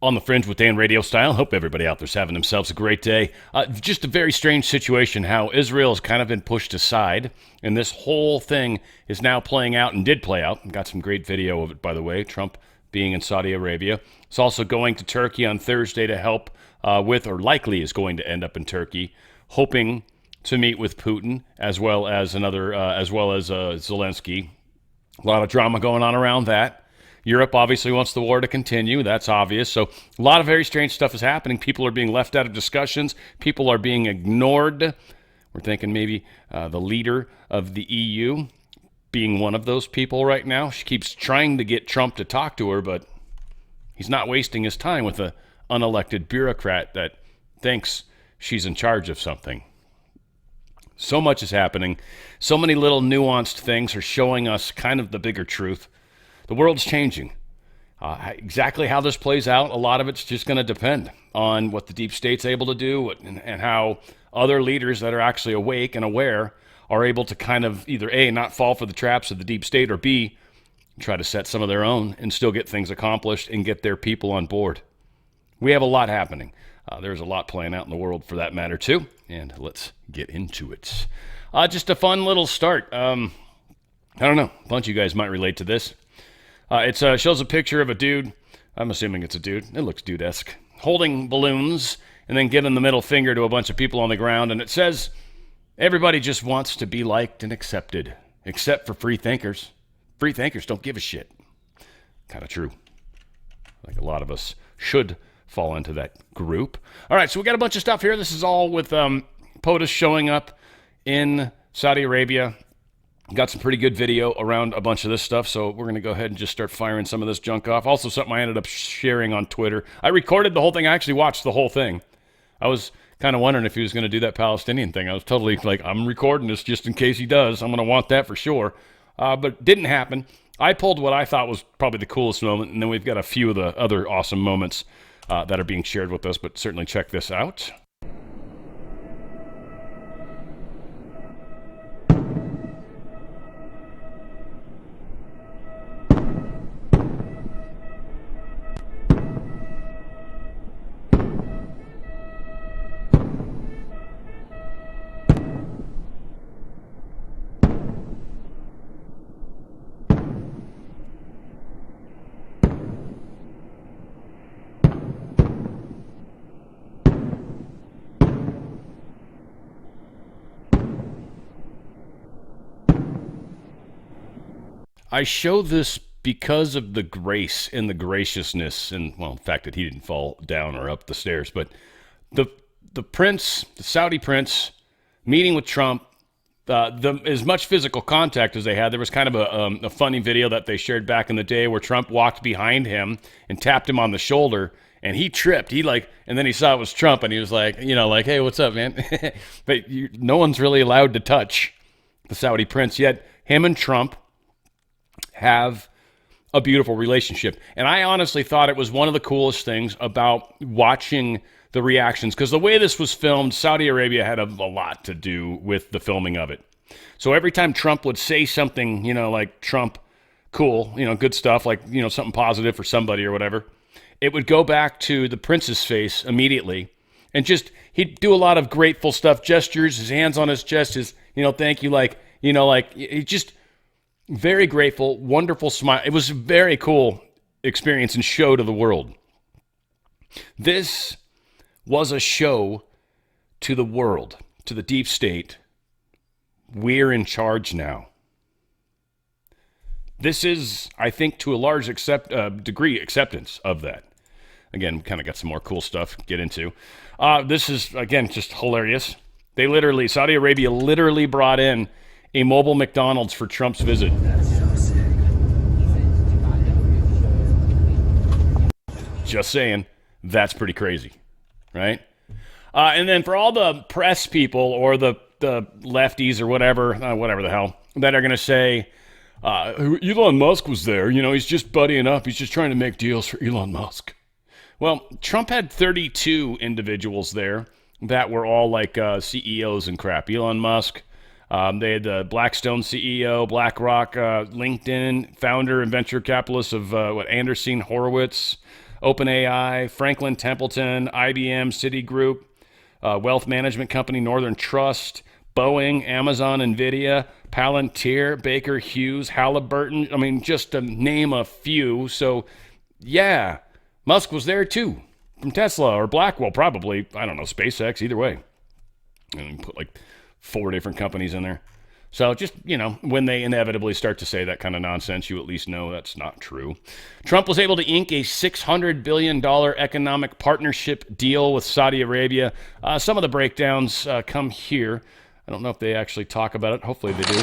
On the Fringe with Dan radio style. Hope everybody out there's having themselves a great day. Just a very strange situation how Israel has kind of been pushed aside, and this whole thing is now playing out and did play out. Got some great video of it, by the way. Trump being in Saudi Arabia. It's also going to Turkey on Thursday to help with, or likely is going to end up in Turkey, hoping to meet with Putin as well as Zelensky. A lot of drama going on around that. Europe obviously wants the war to continue. That's obvious. So a lot of very strange stuff is happening. People are being left out of discussions. People are being ignored. We're thinking maybe the leader of the EU being one of those people right now. She keeps trying to get Trump to talk to her, but he's not wasting his time with an unelected bureaucrat that thinks she's in charge of something. So much is happening. So many little nuanced things are showing us kind of the bigger truth. The world's changing. Exactly how this plays out, a lot of it's just going to depend on what the deep state's able to do and how other leaders that are actually awake and aware are able to kind of either A, not fall for the traps of the deep state, or B, try to set some of their own and still get things accomplished and get their people on board. We have a lot happening. There's a lot playing out in the world for that matter too, and let's get into it. Just a fun little start. I don't know, a bunch of you guys might relate to this. It shows a picture of a dude. I'm assuming it's a dude. It looks dude-esque. Holding balloons and then giving the middle finger to a bunch of people on the ground. And it says, everybody just wants to be liked and accepted, except for free thinkers. Free thinkers don't give a shit. Kind of true. Like a lot of us should fall into that group. All right, so we got a bunch of stuff here. This is all with POTUS showing up in Saudi Arabia. Got some pretty good video around a bunch of this stuff, so we're going to go ahead and just start firing some of this junk off. Also, something I ended up sharing on Twitter. I recorded the whole thing. I actually watched the whole thing. I was kind of wondering if he was going to do that Palestinian thing. I was totally like, I'm recording this just in case he does. I'm going to want that for sure. But it didn't happen. I pulled what I thought was probably the coolest moment, and then we've got a few of the other awesome moments that are being shared with us, but certainly check this out. I show this because of the grace and the graciousness and, well, the fact that he didn't fall down or up the stairs. But the prince, the Saudi prince, meeting with Trump, as much physical contact as they had, there was kind of a funny video that they shared back in the day where Trump walked behind him and tapped him on the shoulder, and he tripped. And then he saw it was Trump, and he was like, hey, what's up, man? But no one's really allowed to touch the Saudi prince, yet him and Trump have a beautiful relationship. And I honestly thought it was one of the coolest things about watching the reactions, because the way this was filmed, Saudi Arabia had a lot to do with the filming of it. So every time Trump would say something, like Trump, cool, good stuff, like, something positive for somebody or whatever, it would go back to the prince's face immediately. And just, he'd do a lot of grateful stuff, gestures, his hands on his chest, his, thank you, he just, very grateful, wonderful smile. It was a very cool experience and show to the world. This was a show to the world, to the deep state. We're in charge now. This is, I think, to a large degree, acceptance of that. Again, kind of got some more cool stuff to get into. This is, again, just hilarious. Saudi Arabia literally brought in a mobile McDonald's for Trump's visit. Just saying, that's pretty crazy, right? And then for all the press people or the lefties or whatever the hell, that are going to say, Elon Musk was there, he's just buddying up. He's just trying to make deals for Elon Musk. Well, Trump had 32 individuals there that were all like CEOs and crap. Elon Musk, they had the Blackstone CEO, BlackRock, LinkedIn founder and venture capitalist of Anderson Horowitz, OpenAI, Franklin Templeton, IBM, Citigroup, wealth management company Northern Trust, Boeing, Amazon, NVIDIA, Palantir, Baker Hughes, Halliburton. I mean, just to name a few. So, yeah, Musk was there too, from Tesla or Blackwell, probably. I don't know, SpaceX, either way. And put like 4 different companies in there. So just, when they inevitably start to say that kind of nonsense, you at least know that's not true. Trump was able to ink a $600 billion economic partnership deal with Saudi Arabia. Some of the breakdowns come here. I don't know if they actually talk about it. Hopefully they do.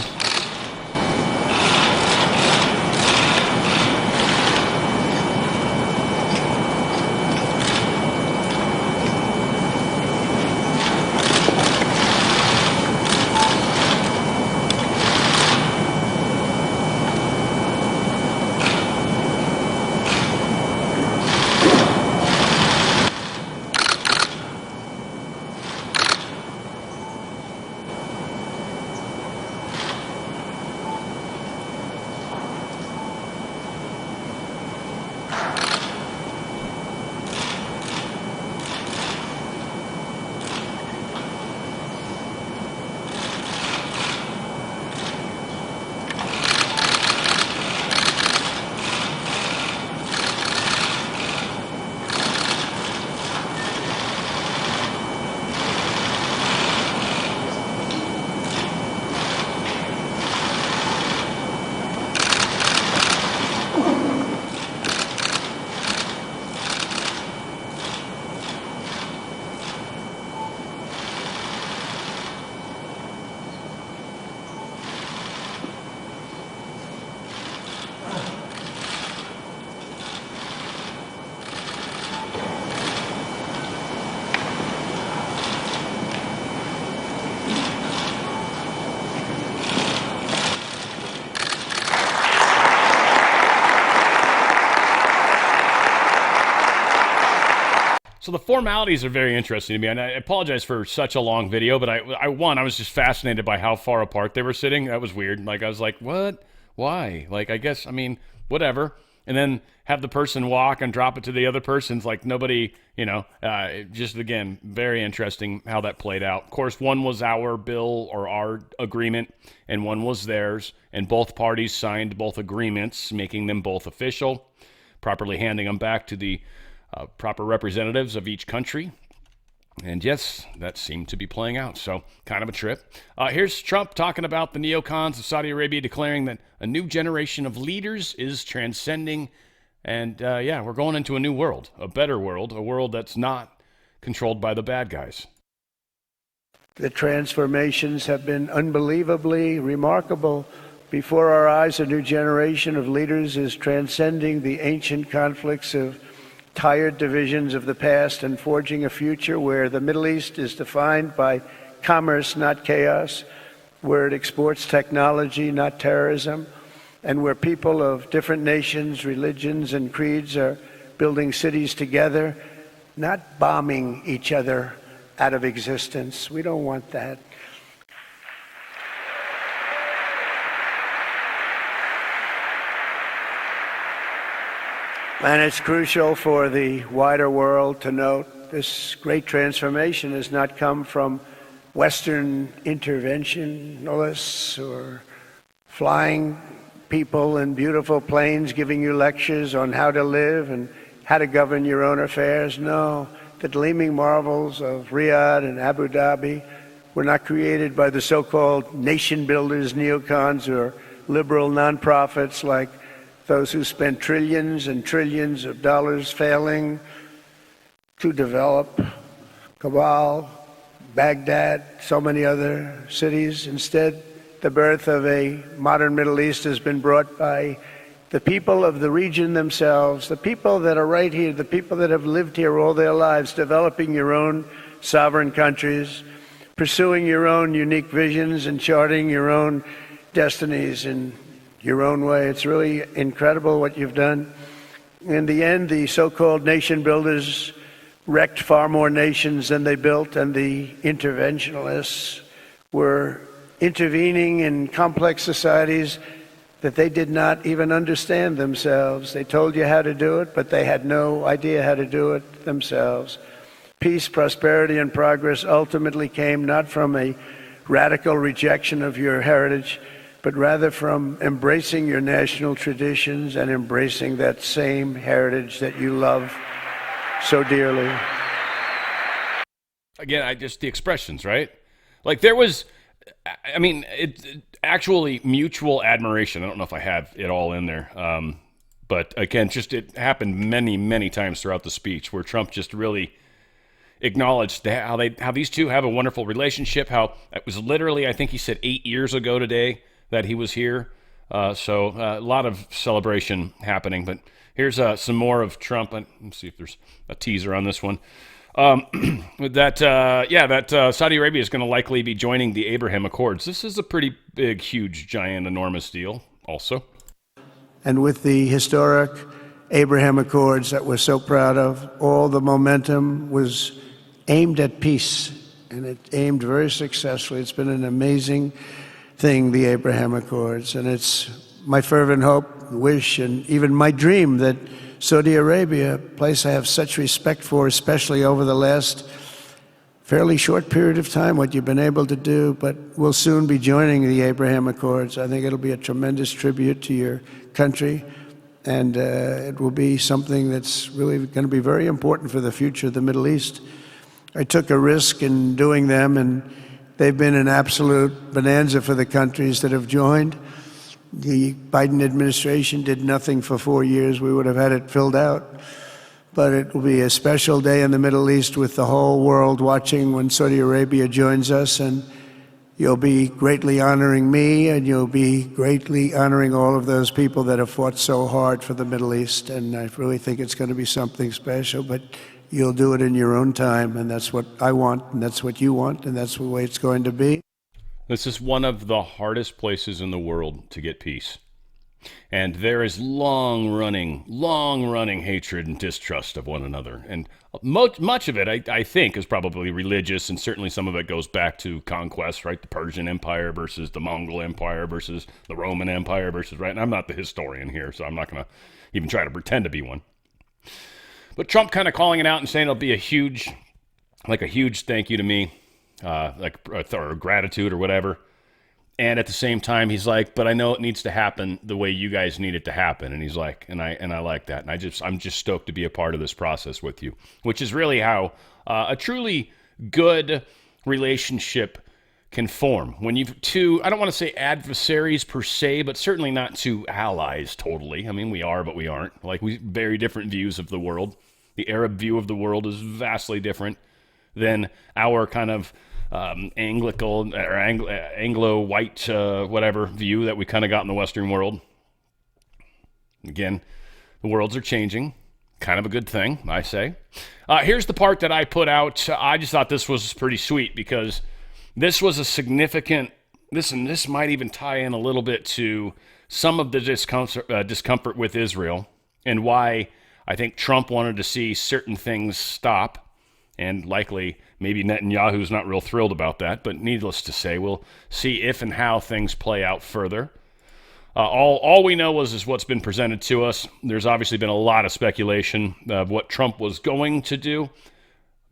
So the formalities are very interesting to me, and I apologize for such a long video, but I was just fascinated by how far apart they were sitting. That was weird. Like, I was like, what? Why? Like, I guess, whatever. And then have the person walk and drop it to the other person's like nobody, just, again, very interesting how that played out. Of course, one was our bill or our agreement, and one was theirs, and both parties signed both agreements, making them both official, properly handing them back to the proper representatives of each country. And yes, that seemed to be playing out. So kind of a trip. Here's Trump talking about the neocons of Saudi Arabia, declaring that a new generation of leaders is transcending. And we're going into a new world, a better world, a world that's not controlled by the bad guys. The transformations have been unbelievably remarkable. Before our eyes, a new generation of leaders is transcending the ancient conflicts of tired divisions of the past and forging a future where the Middle East is defined by commerce, not chaos, where it exports technology, not terrorism, and where people of different nations, religions, and creeds are building cities together, not bombing each other out of existence. We don't want that. And it's crucial for the wider world to note this great transformation has not come from Western interventionists or flying people in beautiful planes giving you lectures on how to live and how to govern your own affairs. No, the gleaming marvels of Riyadh and Abu Dhabi were not created by the so-called nation builders, neocons, or liberal nonprofits like those who spent trillions and trillions of dollars failing to develop Kabul, Baghdad, so many other cities. Instead, the birth of a modern Middle East has been brought by the people of the region themselves, the people that are right here, the people that have lived here all their lives, developing your own sovereign countries, pursuing your own unique visions and charting your own destinies in your own way. It's really incredible what you've done. In the end, the so-called nation builders wrecked far more nations than they built, and the interventionists were intervening in complex societies that they did not even understand themselves. They told you how to do it, but they had no idea how to do it themselves. Peace, prosperity, and progress ultimately came not from a radical rejection of your heritage, but rather from embracing your national traditions and embracing that same heritage that you love so dearly. Again, the expressions, right? Like there was, actually mutual admiration. I don't know if I have it all in there. But again, it happened many, many times throughout the speech where Trump just really acknowledged how these two have a wonderful relationship, how it was literally, I think he said 8 years ago today that he was here. So a lot of celebration happening. But here's some more of Trump. Let's see if there's a teaser on this one. That Saudi Arabia is going to likely be joining the Abraham Accords. This is a pretty big, huge, giant, enormous deal also. And with the historic Abraham Accords that we're so proud of, all the momentum was aimed at peace, and it aimed very successfully. It's been an amazing thing, the Abraham Accords, and it's my fervent hope, wish, and even my dream that Saudi Arabia, a place I have such respect for, especially over the last fairly short period of time, what you've been able to do, but will soon be joining the Abraham Accords. I think it'll be a tremendous tribute to your country, and it will be something that's really going to be very important for the future of the Middle East. I took a risk in doing them, and they've been an absolute bonanza for the countries that have joined. The Biden administration did nothing for 4 years. We would have had it filled out. But it will be a special day in the Middle East with the whole world watching when Saudi Arabia joins us. And you'll be greatly honoring me, and you'll be greatly honoring all of those people that have fought so hard for the Middle East. And I really think it's going to be something special. But you'll do it in your own time. And that's what I want, and that's what you want, and that's the way it's going to be. This is one of the hardest places in the world to get peace. And there is long-running hatred and distrust of one another. And much of it, I think, is probably religious, and certainly some of it goes back to conquest, right? The Persian Empire versus the Mongol Empire versus the Roman Empire versus, right? And I'm not the historian here, so I'm not going to even try to pretend to be one. But Trump kind of calling it out and saying it'll be a huge thank you to me. Or gratitude or whatever. And at the same time, he's like, but I know it needs to happen the way you guys need it to happen. And he's like, and I like that. And I'm just stoked to be a part of this process with you, which is really how a truly good relationship can form. When you've two, I don't want to say adversaries per se, but certainly not two allies totally. I mean, we are, but we aren't. Like, we very different views of the world. The Arab view of the world is vastly different than our kind of Anglican or Anglo-white whatever view that we kind of got in the Western world. Again, the worlds are changing. Kind of a good thing, I say. Here's the part that I put out. I just thought this was pretty sweet because this was a significant, this might even tie in a little bit to some of the discomfort with Israel and why I think Trump wanted to see certain things stop. And likely, maybe Netanyahu's not real thrilled about that, but needless to say, we'll see if and how things play out further. All we know is what's been presented to us. There's obviously been a lot of speculation of what Trump was going to do.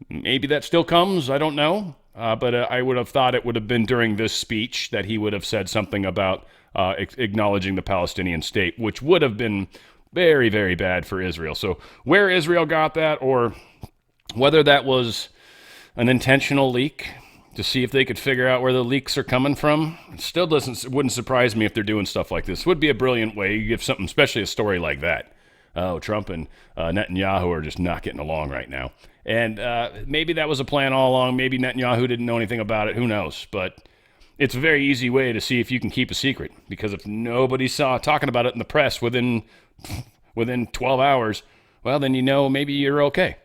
Maybe that still comes, I don't know. But I would have thought it would have been during this speech that he would have said something about acknowledging the Palestinian state, which would have been very, very bad for Israel. So where Israel got that, or whether that was an intentional leak to see if they could figure out where the leaks are coming from, it still wouldn't surprise me if they're doing stuff like this. It would be a brilliant way. You give something, especially a story like that. Oh, Trump and Netanyahu are just not getting along right now. And maybe that was a plan all along. Maybe Netanyahu didn't know anything about it. Who knows? But it's a very easy way to see if you can keep a secret. Because if nobody saw talking about it in the press within 12 hours, well, then you know maybe you're okay.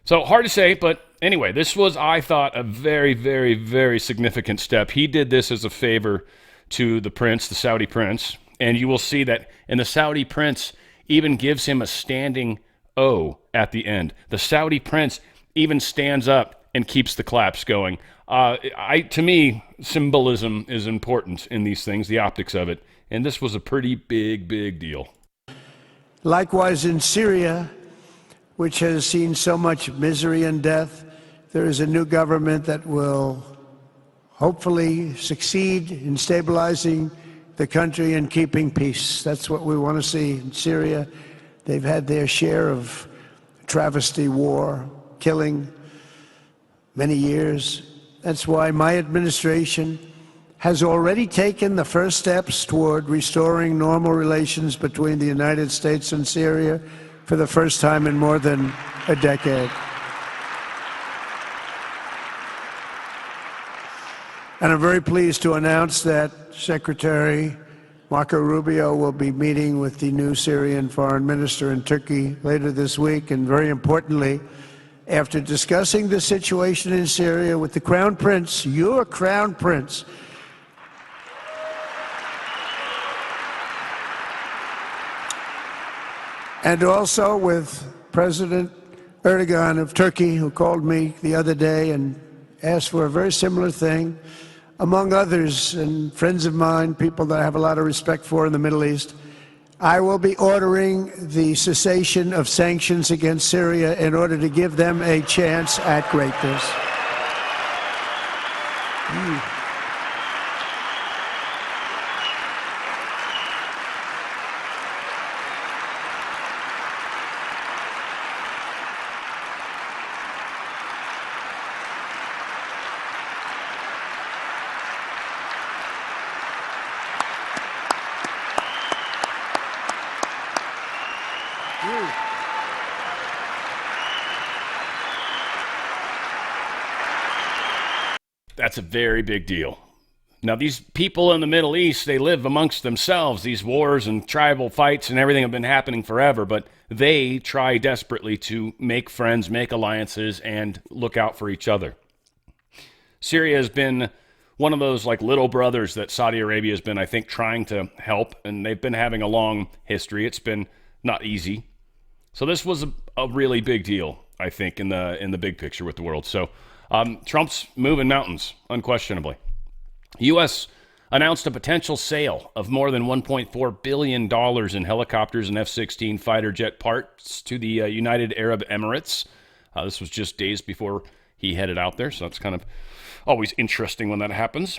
So hard to say, but anyway, this was, I thought, a very, very, very significant step. He did this as a favor to the prince, the Saudi prince, and you will see that, and the Saudi prince even gives him a standing O at the end. The Saudi prince even stands up and keeps the collapse going. To me, symbolism is important in these things, the optics of it. And this was a pretty big deal. Likewise, in Syria, which has seen so much misery and death, there is a new government that will hopefully succeed in stabilizing the country and keeping peace. That's what we want to see in Syria. They've had their share of travesty, war, killing, many years. That's why my administration has already taken the first steps toward restoring normal relations between the United States and Syria for the first time in more than a decade. And I'm very pleased to announce that Secretary Marco Rubio will be meeting with the new Syrian foreign minister in Turkey later this week. And very importantly, after discussing the situation in Syria with the Crown Prince, your Crown Prince, and also with President Erdogan of Turkey, who called me the other day and asked for a very similar thing, among others, and friends of mine, people that I have a lot of respect for in the Middle East, I will be ordering the cessation of sanctions against Syria in order to give them a chance at greatness. That's a very big deal. Now, these people in the Middle East, they live amongst themselves. These wars and tribal fights and everything have been happening forever, but they try desperately to make friends, make alliances, and look out for each other. Syria has been one of those like little brothers that Saudi Arabia has been, I think, trying to help, and they've been having a long history. It's been not easy. So this was a really big deal, I think, in the big picture with the world. So Trump's moving mountains, unquestionably. U.S. announced a potential sale of more than $1.4 billion in helicopters and F-16 fighter jet parts to the United Arab Emirates. This was just days before he headed out there, so that's kind of always interesting when that happens.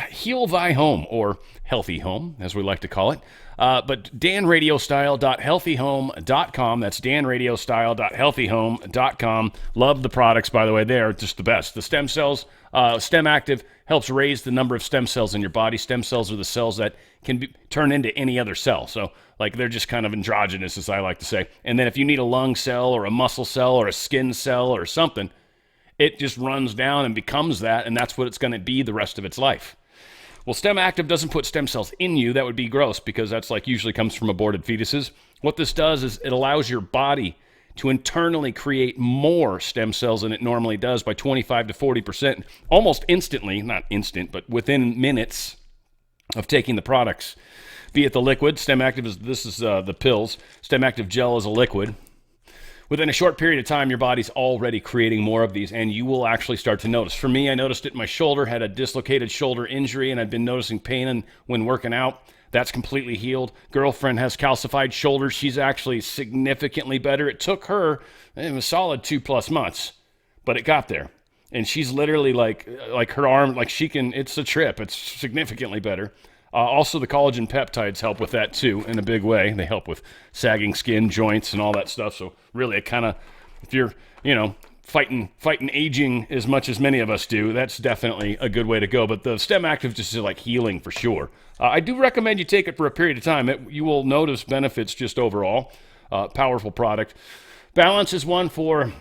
Heal Thy Home, or Healthy Home, as we like to call it. But danradiostyle.healthyhome.com. That's danradiostyle.healthyhome.com. Love the products, by the way. They are just the best. The stem cells, Stem Active helps raise the number of stem cells in your body. Stem cells are the cells that can turn into any other cell. So, like, they're just kind of androgynous, as I like to say. And then if you need a lung cell or a muscle cell or a skin cell or something, it just runs down and becomes that, and that's what it's going to be the rest of its life. Well, Stem Active doesn't put stem cells in you. That would be gross because that's like usually comes from aborted fetuses. What this does is it allows your body to internally create more stem cells than it normally does by 25 to 40%, almost instantly, not instant, but within minutes of taking the products. Be it the liquid, Stem Active is the pills. Stem Active Gel is a liquid. Within a short period of time, your body's already creating more of these, and you will actually start to notice. For me, I noticed it in my shoulder, had a dislocated shoulder injury, and I'd been noticing pain when working out. That's completely healed. Girlfriend has calcified shoulders. She's actually significantly better. It took her a solid 2+ months, but it got there. And she's literally like her arm, like she can, it's a trip. It's significantly better. Also, the collagen peptides help with that, too, in a big way. They help with sagging skin, joints, and all that stuff. So, really, it kind of, if you're, fighting aging as much as many of us do, that's definitely a good way to go. But the Stem Active just is like healing for sure. I do recommend you take it for a period of time. You will notice benefits just overall. Powerful product. Balance is one for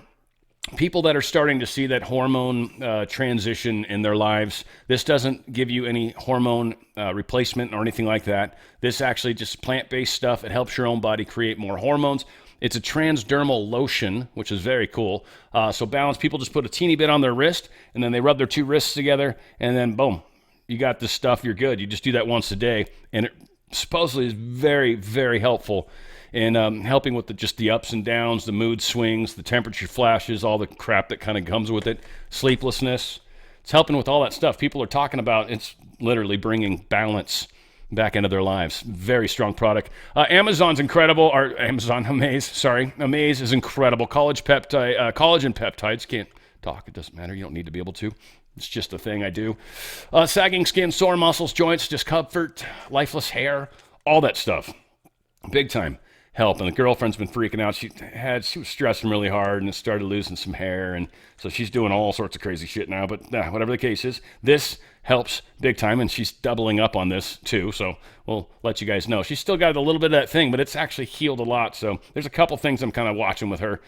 people that are starting to see that hormone transition in their lives. This doesn't give you any hormone replacement or anything like that. This actually just plant-based stuff. It helps your own body create more hormones. It's a transdermal lotion, which is very cool. So Balance, people just put a teeny bit on their wrist, and then they rub their two wrists together, and then boom, you got this stuff, you're good. You just do that once a day, and it supposedly is very, very helpful and helping with just the ups and downs, the mood swings, the temperature flashes, all the crap that kind of comes with it, sleeplessness. It's helping with all that stuff. People are talking about it's literally bringing balance back into their lives. Very strong product. Amazon's incredible. Or Amaze is incredible. Collagen peptides. Can't talk. It doesn't matter. You don't need to be able to. It's just a thing I do. Sagging skin, sore muscles, joints, discomfort, lifeless hair, all that stuff. Big time help. And the girlfriend's been freaking out. She was stressing really hard and started losing some hair. And so she's doing all sorts of crazy shit now. But whatever the case is, this helps big time. And she's doubling up on this too. So we'll let you guys know. She's still got a little bit of that thing, but it's actually healed a lot. So there's a couple things I'm kind of watching with her.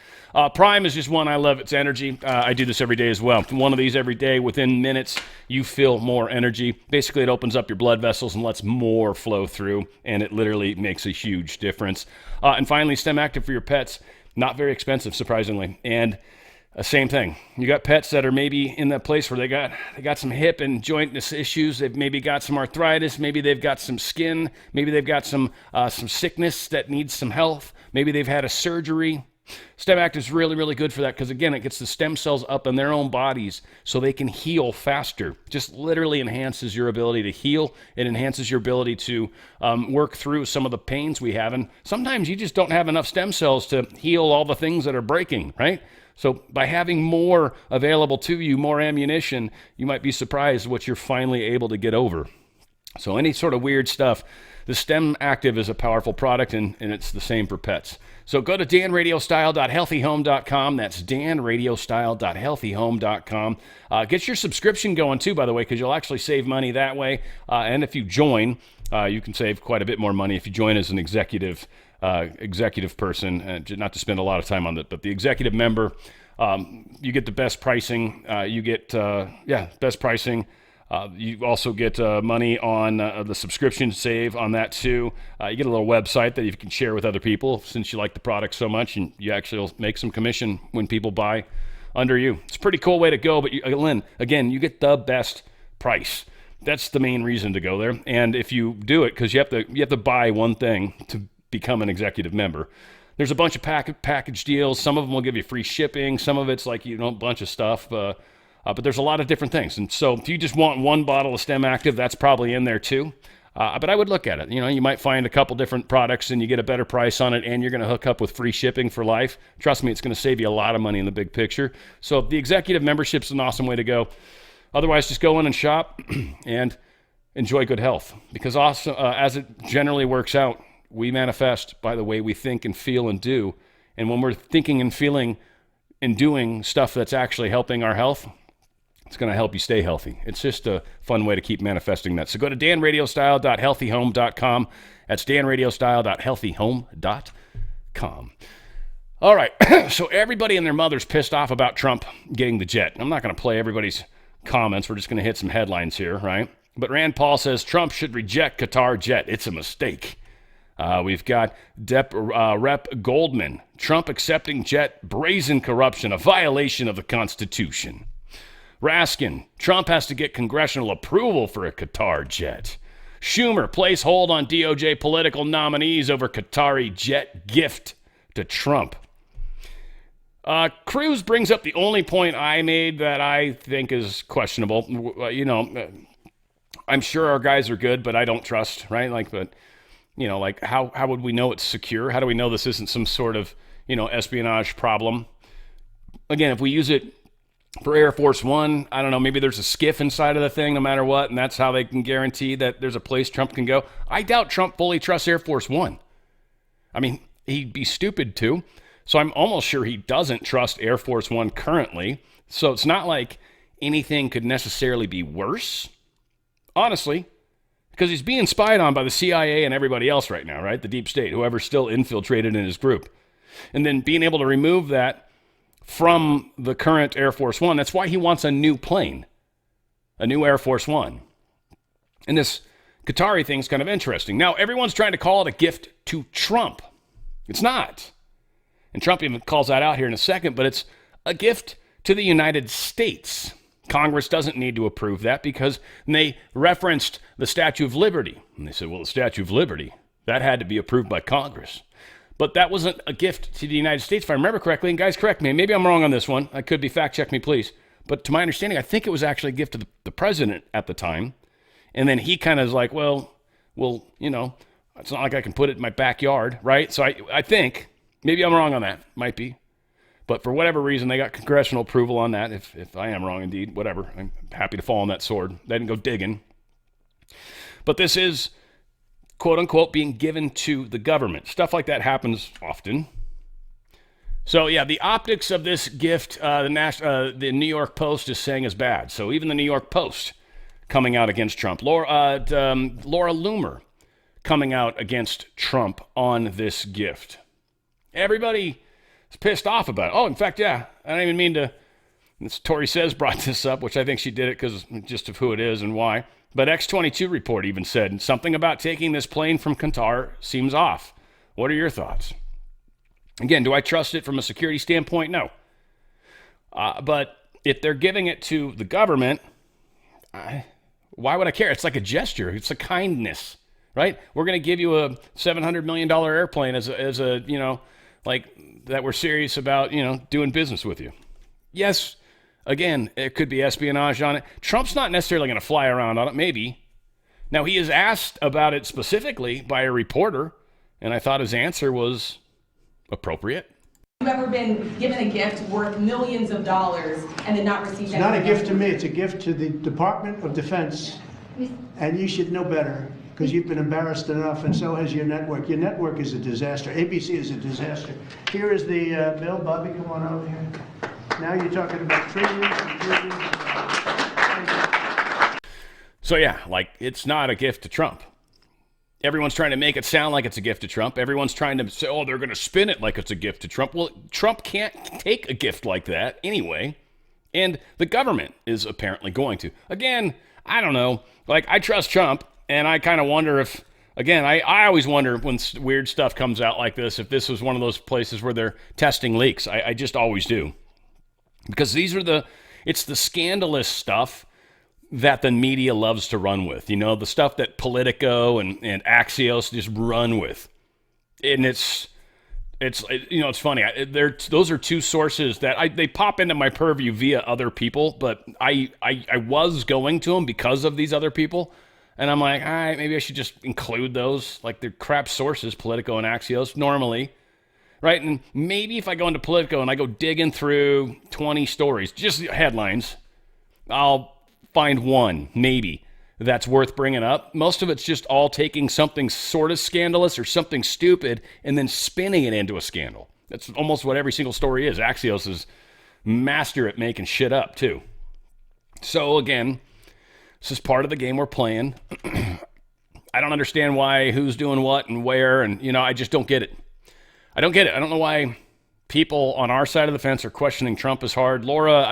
Prime is just one I love. It's energy. I do this every day as well. One of these every day. Within minutes, you feel more energy. Basically, it opens up your blood vessels and lets more flow through. And it literally makes a huge difference. And finally, STEM Active for your pets. Not very expensive, surprisingly. And same thing. You got pets that are maybe in that place where they got some hip and joint issues. They've maybe got some arthritis. Maybe they've got some skin. Maybe they've got some sickness that needs some health. Maybe they've had a surgery. STEM Active is really, really good for that because, again, it gets the stem cells up in their own bodies so they can heal faster. Just literally enhances your ability to heal. It enhances your ability to work through some of the pains we have. And sometimes you just don't have enough stem cells to heal all the things that are breaking, right? So by having more available to you, more ammunition, you might be surprised what you're finally able to get over. So any sort of weird stuff, the STEM Active is a powerful product, and it's the same for pets. So go to danradiostyle.healthyhome.com. That's danradiostyle.healthyhome.com. Get your subscription going too, by the way, because you'll actually save money that way. And if you join, you can save quite a bit more money if you join as an executive person, not to spend a lot of time on it, but the executive member, you get the best pricing. Best pricing. You also get money on the subscription save on that too. You get a little website that you can share with other people since you like the product so much, and you actually will make some commission when people buy under you. It's a pretty cool way to go, but again, you get the best price. That's the main reason to go there. And if you do it, because you have to buy one thing to become an executive member. There's a bunch of package deals. Some of them will give you free shipping. Some of it's like, a bunch of stuff. But there's a lot of different things. And so if you just want one bottle of STEM Active, that's probably in there too. But I would look at it. You might find a couple different products and you get a better price on it, and you're going to hook up with free shipping for life. Trust me, it's going to save you a lot of money in the big picture. So the executive membership's an awesome way to go. Otherwise, just go in and shop and enjoy good health. Because also, as it generally works out, we manifest by the way we think and feel and do. And when we're thinking and feeling and doing stuff that's actually helping our health, it's going to help you stay healthy. It's just a fun way to keep manifesting that. So go to danradiostyle.healthyhome.com. That's danradiostyle.healthyhome.com. All right. So everybody and their mother's pissed off about Trump getting the jet. I'm not going to play everybody's comments. We're just going to hit some headlines here, right? But Rand Paul says Trump should reject Qatar Jet. It's a mistake. We've got Rep. Goldman. Trump accepting jet, brazen corruption, a violation of the Constitution. Raskin, Trump has to get congressional approval for a Qatar jet. Schumer, place hold on DOJ political nominees over Qatari jet gift to Trump. Cruz brings up the only point I made that I think is questionable. I'm sure our guys are good, but I don't trust, right? How would we know it's secure? How do we know this isn't some sort of, espionage problem? Again, if we use it for Air Force One, I don't know, maybe there's a skiff inside of the thing no matter what, and that's how they can guarantee that there's a place Trump can go. I doubt Trump fully trusts Air Force One. I mean, he'd be stupid to. So I'm almost sure he doesn't trust Air Force One currently. So it's not like anything could necessarily be worse, honestly, because he's being spied on by the CIA and everybody else right now, right? The deep state, whoever's still infiltrated in his group. And then being able to remove that from the current Air Force One, that's why he wants a new plane, a new Air Force One. And this Qatari thing's kind of interesting. Now, everyone's trying to call it a gift to Trump. It's not. And Trump even calls that out here in a second, but it's a gift to the United States. Congress doesn't need to approve that because they referenced the Statue of Liberty. And they said, well, the Statue of Liberty, that had to be approved by Congress. But that wasn't a gift to the United States, if I remember correctly. And guys, correct me. Maybe I'm wrong on this one. I could be. Fact check me, please. But to my understanding, I think it was actually a gift to the president at the time. And then he kind of is like, well, you know, it's not like I can put it in my backyard, right? So I think, maybe I'm wrong on that. Might be. But for whatever reason, they got congressional approval on that. If I am wrong indeed, whatever. I'm happy to fall on that sword. They didn't go digging. But this is, quote unquote, being given to the government. Stuff like that happens often. So yeah, the optics of this gift, the New York Post is saying is bad. So even the New York Post coming out against Trump. Laura Loomer coming out against Trump on this gift. Everybody is pissed off about it. Oh, in fact, yeah, I don't even mean to. Tori Says brought this up, which I think she did it because just of who it is and why. But X22 report even said something about taking this plane from Qatar seems off. What are your thoughts? Again, do I trust it from a security standpoint? No. But if they're giving it to the government, why would I care? It's like a gesture. It's a kindness, right? We're going to give you a $700 million airplane as a, you know, like that we're serious about, you know, doing business with you. Yes. Again, it could be espionage on it. Trump's not necessarily going to fly around on it, maybe. Now, he is asked about it specifically by a reporter, and I thought his answer was appropriate. Have you ever been given a gift worth millions of dollars and then not received anything? It's not a gift to me, it's a gift to the Department of Defense. And you should know better, because you've been embarrassed enough, and so has your network. Your network is a disaster. ABC is a disaster. Here is the bill. Bobby, come on over here. Now you're talking about trillions and trillions. So yeah, like, it's not a gift to Trump. Everyone's trying to make it sound like it's a gift to Trump. Everyone's trying to say, oh, they're going to spin it like it's a gift to Trump. Well, Trump can't take a gift like that anyway. And the government is apparently going to. Again, I don't know. Like, I trust Trump, and I kind of wonder if, again, I always wonder when weird stuff comes out like this, if this was one of those places where they're testing leaks. I just always do. Because these are it's the scandalous stuff that the media loves to run with. You know, the stuff that Politico and Axios just run with. And it's you know, it's funny. Those are two sources that they pop into my purview via other people, but I was going to them because of these other people. And I'm like, all right, maybe I should just include those. Like, they're crap sources, Politico and Axios, normally. Right? And maybe if I go into Politico and I go digging through 20 stories, just headlines, I'll find one, maybe, that's worth bringing up. Most of it's just all taking something sort of scandalous or something stupid and then spinning it into a scandal. That's almost what every single story is. Axios is master at making shit up, too. So, again, this is part of the game we're playing. I don't understand why, who's doing what and where, and, you know, I just don't get it. I don't get it. I don't know why people on our side of the fence are questioning Trump as hard. Laura,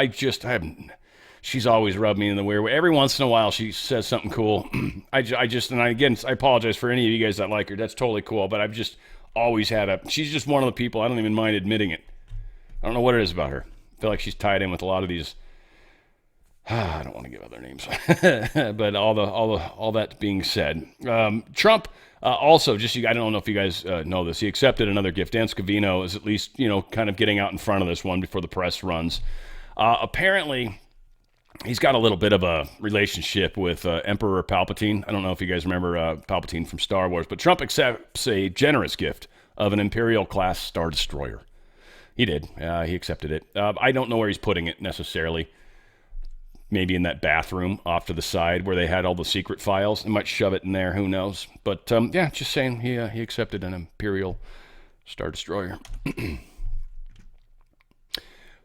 she's always rubbed me in the weird way. Every once in a while, she says something cool. I apologize for any of you guys that like her. That's totally cool. But I've just always she's just one of the people, I don't even mind admitting it. I don't know what it is about her. I feel like she's tied in with a lot of these. I don't want to give other names. But all that being said, Trump, also, I don't know if you guys know this. He accepted another gift. Dan Scavino is at least, you know, kind of getting out in front of this one before the press runs. Apparently, he's got a little bit of a relationship with Emperor Palpatine. I don't know if you guys remember Palpatine from Star Wars, but Trump accepts a generous gift of an Imperial-class Star Destroyer. He did. He accepted it. I don't know where he's putting it necessarily. Maybe in that bathroom off to the side where they had all the secret files. They might shove it in there. Who knows? But yeah, just saying he accepted an Imperial Star Destroyer.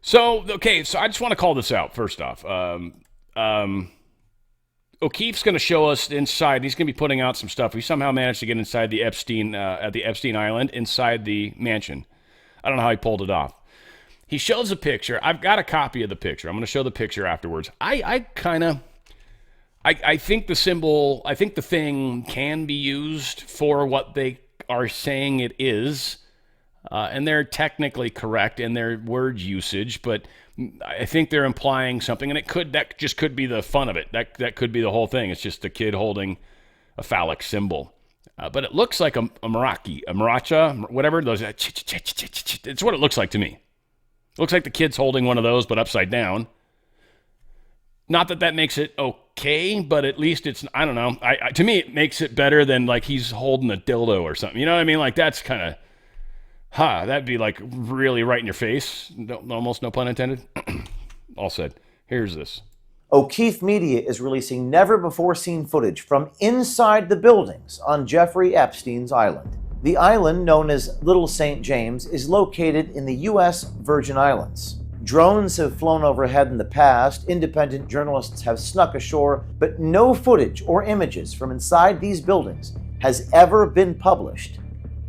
So I just want to call this out first off. O'Keefe's going to show us inside. He's going to be putting out some stuff. We somehow managed to get inside the Epstein Island, inside the mansion. I don't know how he pulled it off. He shows a picture. I've got a copy of the picture. I'm going to show the picture afterwards. I think the symbol, I think the thing can be used for what they are saying it is. And they're technically correct in their word usage, but I think they're implying something, and that just could be the fun of it. That could be the whole thing. It's just a kid holding a phallic symbol. But it looks like a maracha, whatever. Those, it's what it looks like to me. It looks like the kid's holding one of those, but upside down. Not that that makes it okay, but at least it's, I don't know. To me, it makes it better than like he's holding a dildo or something. You know what I mean? Like that's kind of, that'd be like really right in your face. Almost no pun intended. All said. Here's this. O'Keefe Media is releasing never-before-seen footage from inside the buildings on Jeffrey Epstein's island. The island, known as Little St. James, is located in the U.S. Virgin Islands. Drones have flown overhead in the past, independent journalists have snuck ashore, but no footage or images from inside these buildings has ever been published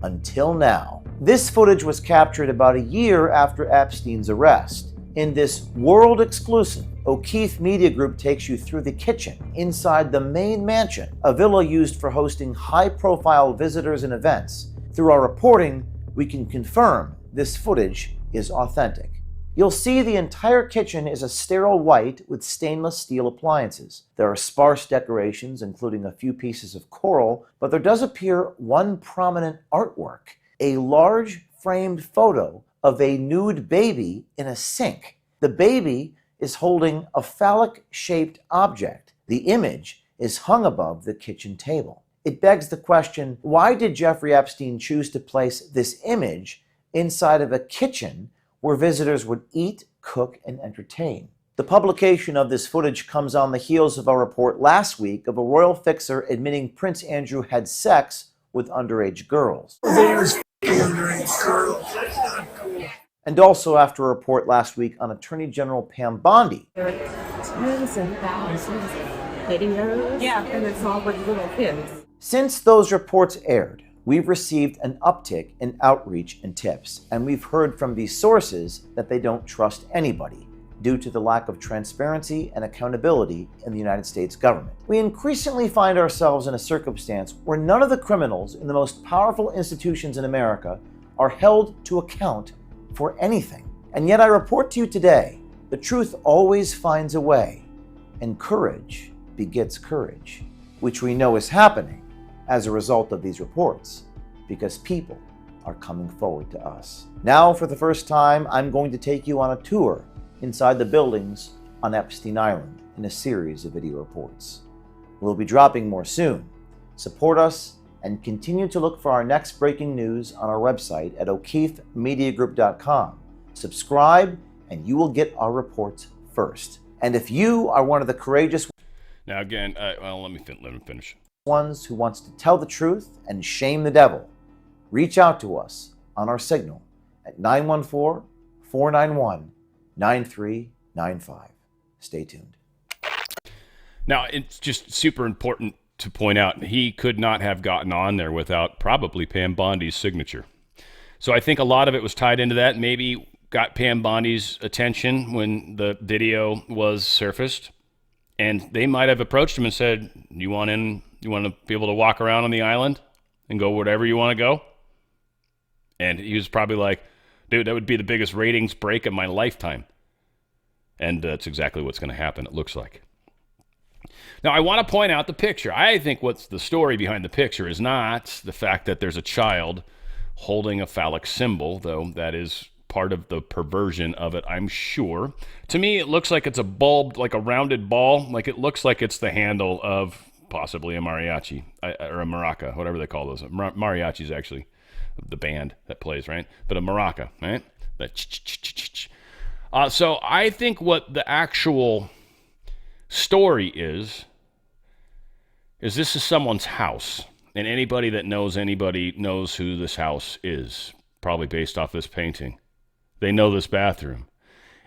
until now. This footage was captured about a year after Epstein's arrest. In this world-exclusive, O'Keefe Media Group takes you through the kitchen inside the main mansion, a villa used for hosting high-profile visitors and events. Through our reporting, we can confirm this footage is authentic. You'll see the entire kitchen is a sterile white with stainless steel appliances. There are sparse decorations, including a few pieces of coral, but there does appear one prominent artwork, a large framed photo of a nude baby in a sink. The baby is holding a phallic-shaped object. The image is hung above the kitchen table. It begs the question, why did Jeffrey Epstein choose to place this image inside of a kitchen where visitors would eat, cook, and entertain? The publication of this footage comes on the heels of a report last week of a royal fixer admitting Prince Andrew had sex with underage girls. And also after a report last week on Attorney General Pam Bondi. There are tens and thousands of videos, and it's all with little kids. Since those reports aired, we've received an uptick in outreach and tips, and we've heard from these sources that they don't trust anybody due to the lack of transparency and accountability in the United States government. We increasingly find ourselves in a circumstance where none of the criminals in the most powerful institutions in America are held to account for anything. And yet I report to you today, the truth always finds a way, and courage begets courage, which we know is happening as a result of these reports, because people are coming forward to us. Now, for the first time, I'm going to take you on a tour inside the buildings on Epstein Island in a series of video reports. We'll be dropping more soon. Support us and continue to look for our next breaking news on our website at O'KeefeMediaGroup.com. Subscribe and you will get our reports first. And if you are one of the courageous Now again, let me finish. ones who wants to tell the truth and shame the devil, reach out to us on our signal at 914-491-9395. Stay tuned. Now, it's just super important to point out he could not have gotten on there without probably Pam Bondi's signature. So I think a lot of it was tied into that. Maybe got Pam Bondi's attention when the video was surfaced, and they might have approached him and said, you want to be able to walk around on the island and go wherever you want to go? And he was probably like, dude, that would be the biggest ratings break of my lifetime. And that's exactly what's going to happen, it looks like. Now, I want to point out the picture. I think what's the story behind the picture is not the fact that there's a child holding a phallic symbol, though that is part of the perversion of it, I'm sure. To me, it looks like it's a bulb, like a rounded ball. Like it looks like it's the handle of possibly a mariachi or a maraca, whatever they call those. Mariachi is actually the band that plays, right? But a maraca, right? So I think what the actual story is this is someone's house, and anybody that knows anybody knows who this house is, probably based off this painting. They know this bathroom.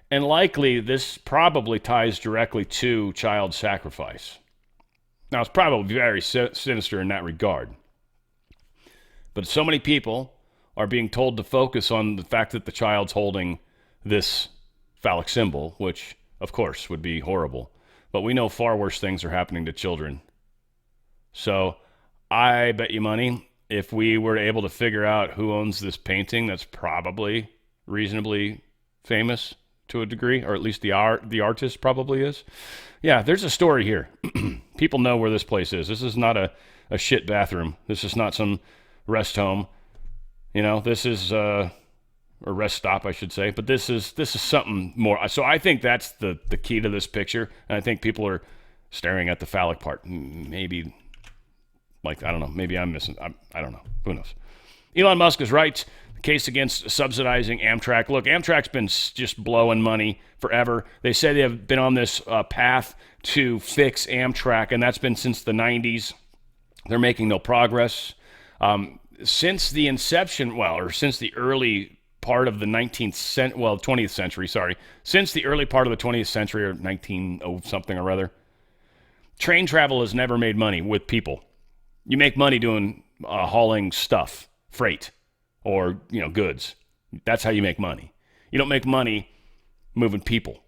And likely this probably ties directly to child sacrifice. Now, it's probably very sinister in that regard. But so many people are being told to focus on the fact that the child's holding this phallic symbol, which, of course, would be horrible. But we know far worse things are happening to children. So I bet you money, if we were able to figure out who owns this painting, that's probably reasonably famous to a degree, or at least the artist probably is. Yeah, there's a story here. People know where this place is. This is not a a shit bathroom. This is not some rest home. This is or rest stop, I should say. But this is something more. So I think that's the key to this picture. And I think people are staring at the phallic part. Maybe, I don't know. Maybe I'm missing. I don't know. Who knows? Elon Musk is right. The case against subsidizing Amtrak. Look, Amtrak's been just blowing money forever. They say they have been on this path to fix Amtrak, and that's been since the 90s. They're making no progress. Since the inception, or since the early part of the 20th century, sorry. Since the early part of the 20th century, or 19-something or other, train travel has never made money with people. You make money doing hauling stuff, freight, or goods. That's how you make money. You don't make money moving people.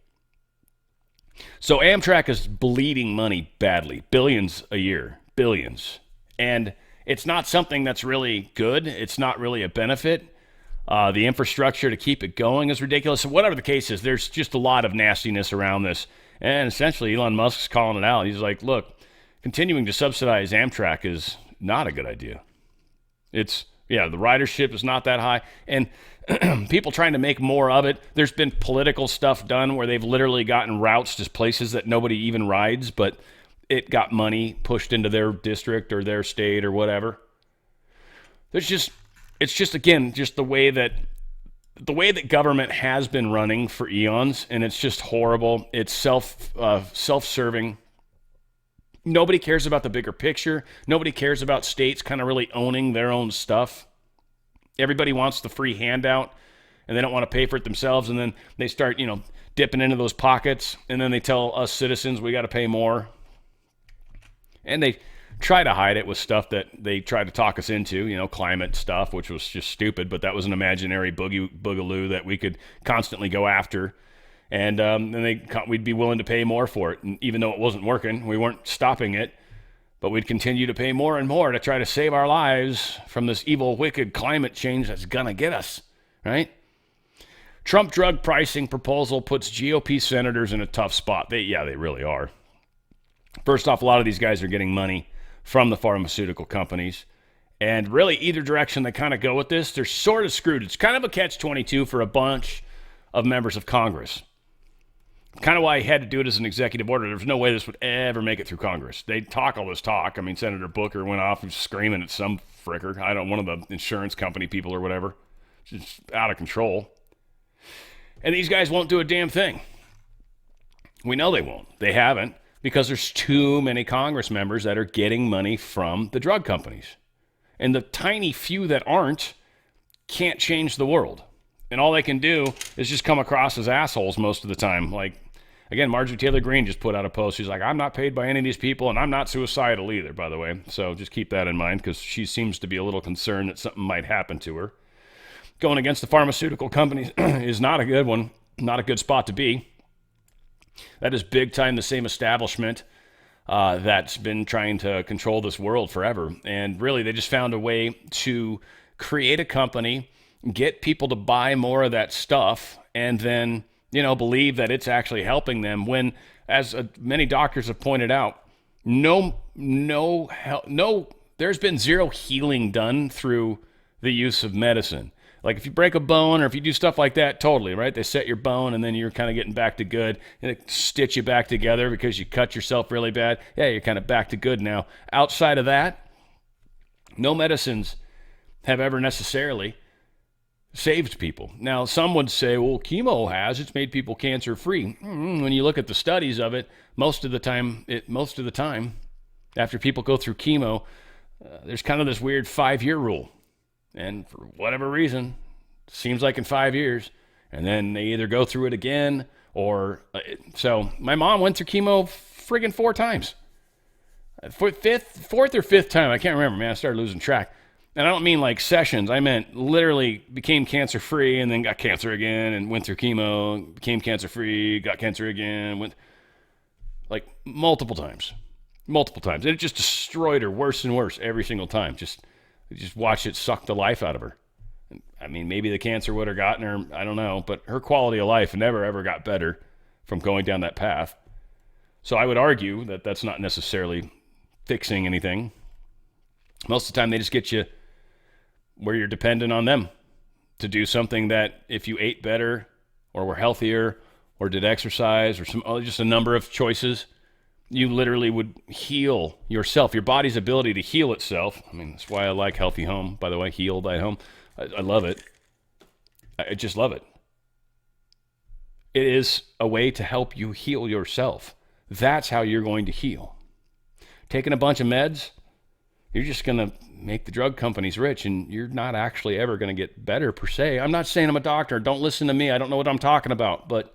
So Amtrak is bleeding money badly, billions a year, billions. And it's not something that's really good. It's not really a benefit. The infrastructure to keep it going is ridiculous. So whatever the case is, there's just a lot of nastiness around this. And essentially, Elon Musk's calling it out. He's like, look, continuing to subsidize Amtrak is not a good idea. The ridership is not that high. And people trying to make more of it. There's been political stuff done where they've literally gotten routes to places that nobody even rides, but it got money pushed into their district or their state or whatever. It's just the way that government has been running for eons, and it's just horrible. It's self-serving. Nobody cares about the bigger picture. Nobody cares about states kind of really owning their own stuff. Everybody wants the free handout, and they don't want to pay for it themselves, and then they start, dipping into those pockets, and then they tell us citizens we got to pay more. And they try to hide it with stuff that they try to talk us into, climate stuff, which was just stupid, but that was an imaginary boogaloo that we could constantly go after. And then we'd be willing to pay more for it. And even though it wasn't working, we weren't stopping it, but we'd continue to pay more and more to try to save our lives from this evil, wicked climate change that's going to get us, right? Trump drug pricing proposal puts GOP senators in a tough spot. They really are. First off, a lot of these guys are getting money from the pharmaceutical companies. And really, either direction they kind of go with this, they're sort of screwed. It's kind of a catch-22 for a bunch of members of Congress. Kind of why he had to do it as an executive order. There's no way this would ever make it through Congress. They talk all this talk. I mean, Senator Booker went off and screaming at some fricker. One of the insurance company people or whatever. It's just out of control. And these guys won't do a damn thing. We know they won't. They haven't. Because there's too many Congress members that are getting money from the drug companies. And the tiny few that aren't can't change the world. And all they can do is just come across as assholes most of the time. Like, again, Marjorie Taylor Greene just put out a post. She's like, I'm not paid by any of these people, and I'm not suicidal either, by the way. So just keep that in mind, because she seems to be a little concerned that something might happen to her. Going against the pharmaceutical companies is not a good one, not a good spot to be. That is big time the same establishment that's been trying to control this world forever. And really, they just found a way to create a company, get people to buy more of that stuff, and then, believe that it's actually helping them when, as many doctors have pointed out, there's been zero healing done through the use of medicine. Like if you break a bone or if you do stuff like that, totally, right? They set your bone and then you're kind of getting back to good and they stitch you back together because you cut yourself really bad. Yeah, you're kind of back to good now. Outside of that, no medicines have ever necessarily saved people. Now, some would say, well, chemo has. It's made people cancer-free. When you look at the studies of it, most of the time, after people go through chemo, there's kind of this weird 5-year rule. And for whatever reason, seems like in 5 years, and then they either go through it again or... So my mom went through chemo friggin' 4 times. Fourth or fifth time, I can't remember, man. I started losing track. And I don't mean like sessions. I meant literally became cancer-free and then got cancer again and went through chemo, became cancer-free, got cancer again, went... Like multiple times. And it just destroyed her worse and worse every single time. Just watch it suck the life out of her. I mean, maybe the cancer would have gotten her, I don't know, but her quality of life never, ever got better from going down that path. So I would argue that that's not necessarily fixing anything. Most of the time, they just get you where you're dependent on them to do something that if you ate better or were healthier or did exercise or just a number of choices, you literally would heal yourself, your body's ability to heal itself. I mean, that's why I like Healthy Home, by the way, Heal Thy Home. I love it. I just love it. It is a way to help you heal yourself. That's how you're going to heal. Taking a bunch of meds, you're just going to make the drug companies rich, and you're not actually ever going to get better per se. I'm not saying I'm a doctor. Don't listen to me. I don't know what I'm talking about. But,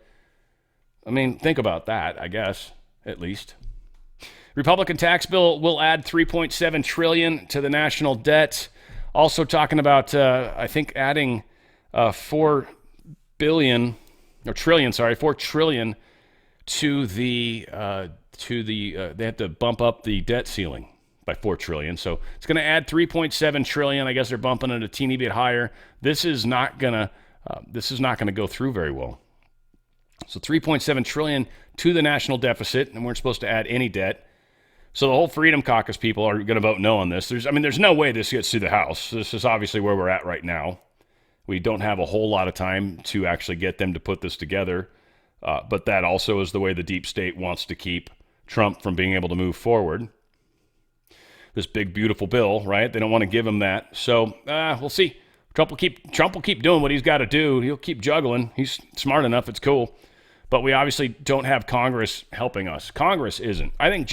I mean, think about that, I guess, at least. Republican tax bill will add $3.7 trillion to the national debt. Also talking about, I think, adding $4 trillion to the they have to bump up the debt ceiling by $4 trillion. So it's going to add $3.7 trillion. I guess they're bumping it a teeny bit higher. This is not going to go through very well. So $3.7 trillion to the national deficit, and we're supposed to add any debt. So the whole Freedom Caucus people are going to vote no on this. There's no way this gets through the House. This is obviously where we're at right now. We don't have a whole lot of time to actually get them to put this together. But that also is the way the deep state wants to keep Trump from being able to move forward. This big, beautiful bill, right? They don't want to give him that. So we'll see. Trump will keep doing what he's got to do. He'll keep juggling. He's smart enough. It's cool. But we obviously don't have Congress helping us. Congress isn't. I think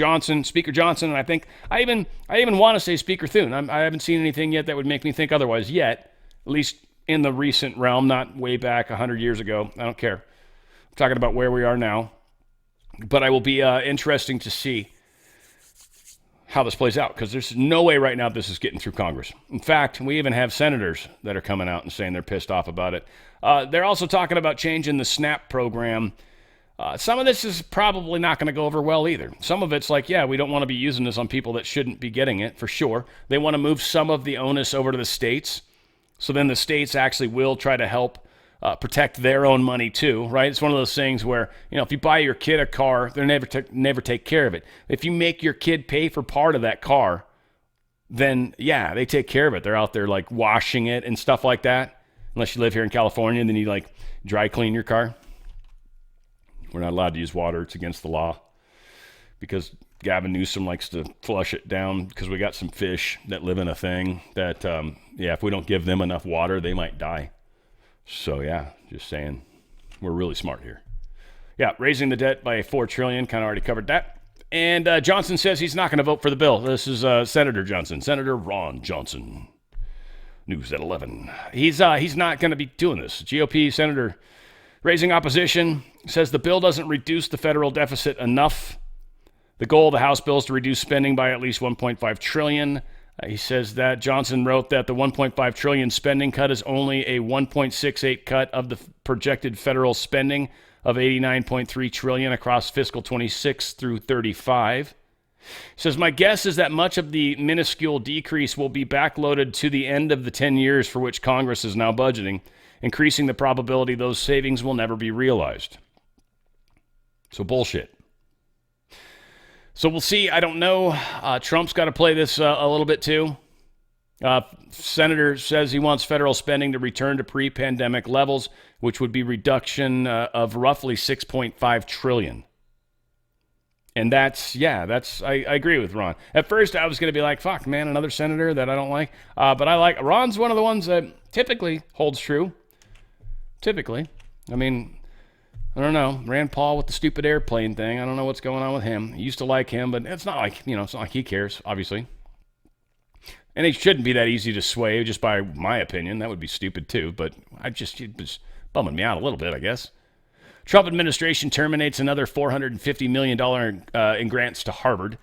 Speaker Johnson, and I even want to say Speaker Thune. I haven't seen anything yet that would make me think otherwise yet, at least in the recent realm, not way back 100 years ago. I don't care. I'm talking about where we are now. But I will be interesting to see how this plays out, because there's no way right now this is getting through Congress. In fact, we even have senators that are coming out and saying they're pissed off about it. They're also talking about changing the SNAP program. Some of this is probably not going to go over well either. Some of it's like, yeah, we don't want to be using this on people that shouldn't be getting it, for sure. They want to move some of the onus over to the states. So then the states actually will try to help protect their own money too, right? It's one of those things where, if you buy your kid a car, they never take care of it. If you make your kid pay for part of that car, then yeah, they take care of it. They're out there like washing it and stuff like that. Unless you live here in California and then you like dry clean your car. We're not allowed to use water. It's against the law because Gavin Newsom likes to flush it down because we got some fish that live in a thing that, if we don't give them enough water, they might die. So yeah, just saying, we're really smart here. Yeah, raising the debt by $4 trillion, kind of already covered that. And Johnson says he's not going to vote for the bill. This is Senator Johnson, Senator Ron Johnson. News at 11. He's not going to be doing this. GOP senator raising opposition says the bill doesn't reduce the federal deficit enough. The goal of the House bill is to reduce spending by at least $1.5 trillion. He says that Johnson wrote that the $1.5 trillion spending cut is only a 1.68 cut of the projected federal spending of $89.3 trillion across fiscal 26 through 35. He says, my guess is that much of the minuscule decrease will be backloaded to the end of the 10 years for which Congress is now budgeting, increasing the probability those savings will never be realized. So bullshit. So we'll see. I don't know. Trump's got to play this a little bit too. Senator says he wants federal spending to return to pre-pandemic levels, which would be reduction of roughly $6.5 trillion. And I agree with Ron. At first, I was going to be like, fuck, man, another senator that I don't like. But I like, Ron's one of the ones that typically holds true. Typically. I mean, I don't know. Rand Paul with the stupid airplane thing. I don't know what's going on with him. I used to like him, but it's not like, it's not like he cares, obviously. And it shouldn't be that easy to sway just by my opinion. That would be stupid too, but it was bumming me out a little bit, I guess. Trump administration terminates another $450 million in grants to Harvard.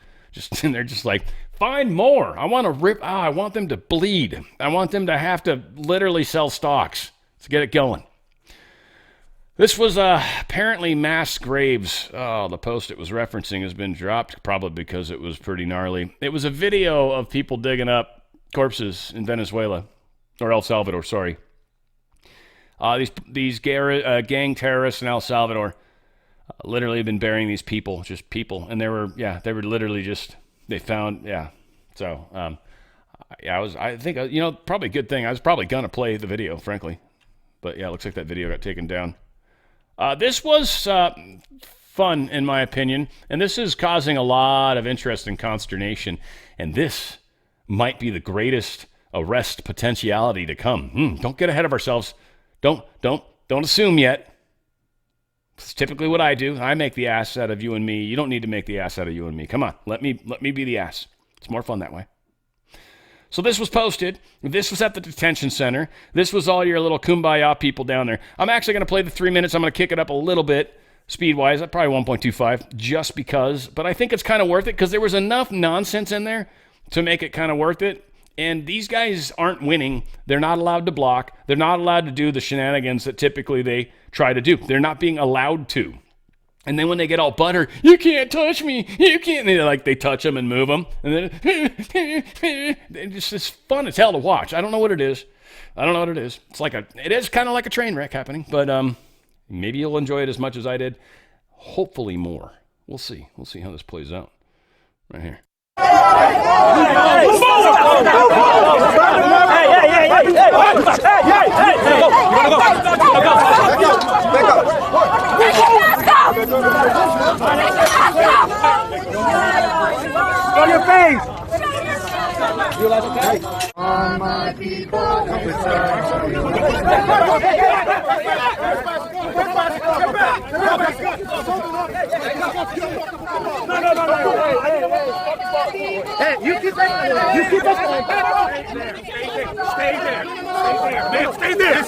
And they're just like, find more. I want to I want them to bleed. I want them to have to literally sell stocks to get it going. This was apparently mass graves. Oh, the post it was referencing has been dropped, probably because it was pretty gnarly. It was a video of people digging up corpses in Venezuela, or El Salvador, sorry. These gang terrorists in El Salvador literally have been burying these people, just people. And they were literally just, they found, yeah. So Yeah, I think, probably a good thing. I was probably going to play the video, frankly. But yeah, it looks like that video got taken down. This was fun, in my opinion, and this is causing a lot of interest and consternation. And this might be the greatest arrest potentiality to come. Don't get ahead of ourselves. Don't assume yet. It's typically what I do. I make the ass out of you and me. You don't need to make the ass out of you and me. Come on, let me be the ass. It's more fun that way. So this was posted. This was at the detention center. This was all your little kumbaya people down there. I'm actually going to play the 3 minutes. I'm going to kick it up a little bit speed-wise. Probably 1.25 just because. But I think it's kind of worth it because there was enough nonsense in there to make it kind of worth it. And these guys aren't winning. They're not allowed to block. They're not allowed to do the shenanigans that typically they try to do. They're not being allowed to. And then when they get all buttered, you can't touch me, you can't, and they touch them and move them. And then it's fun as hell to watch. I don't know what it is. It's it is kind of like a train wreck happening, but maybe you'll enjoy it as much as I did. Hopefully more. We'll see. We'll see how this plays out. Right here. On your face! You guys okay? On my people. Hey, you keep that. Stay there. Man, stay there.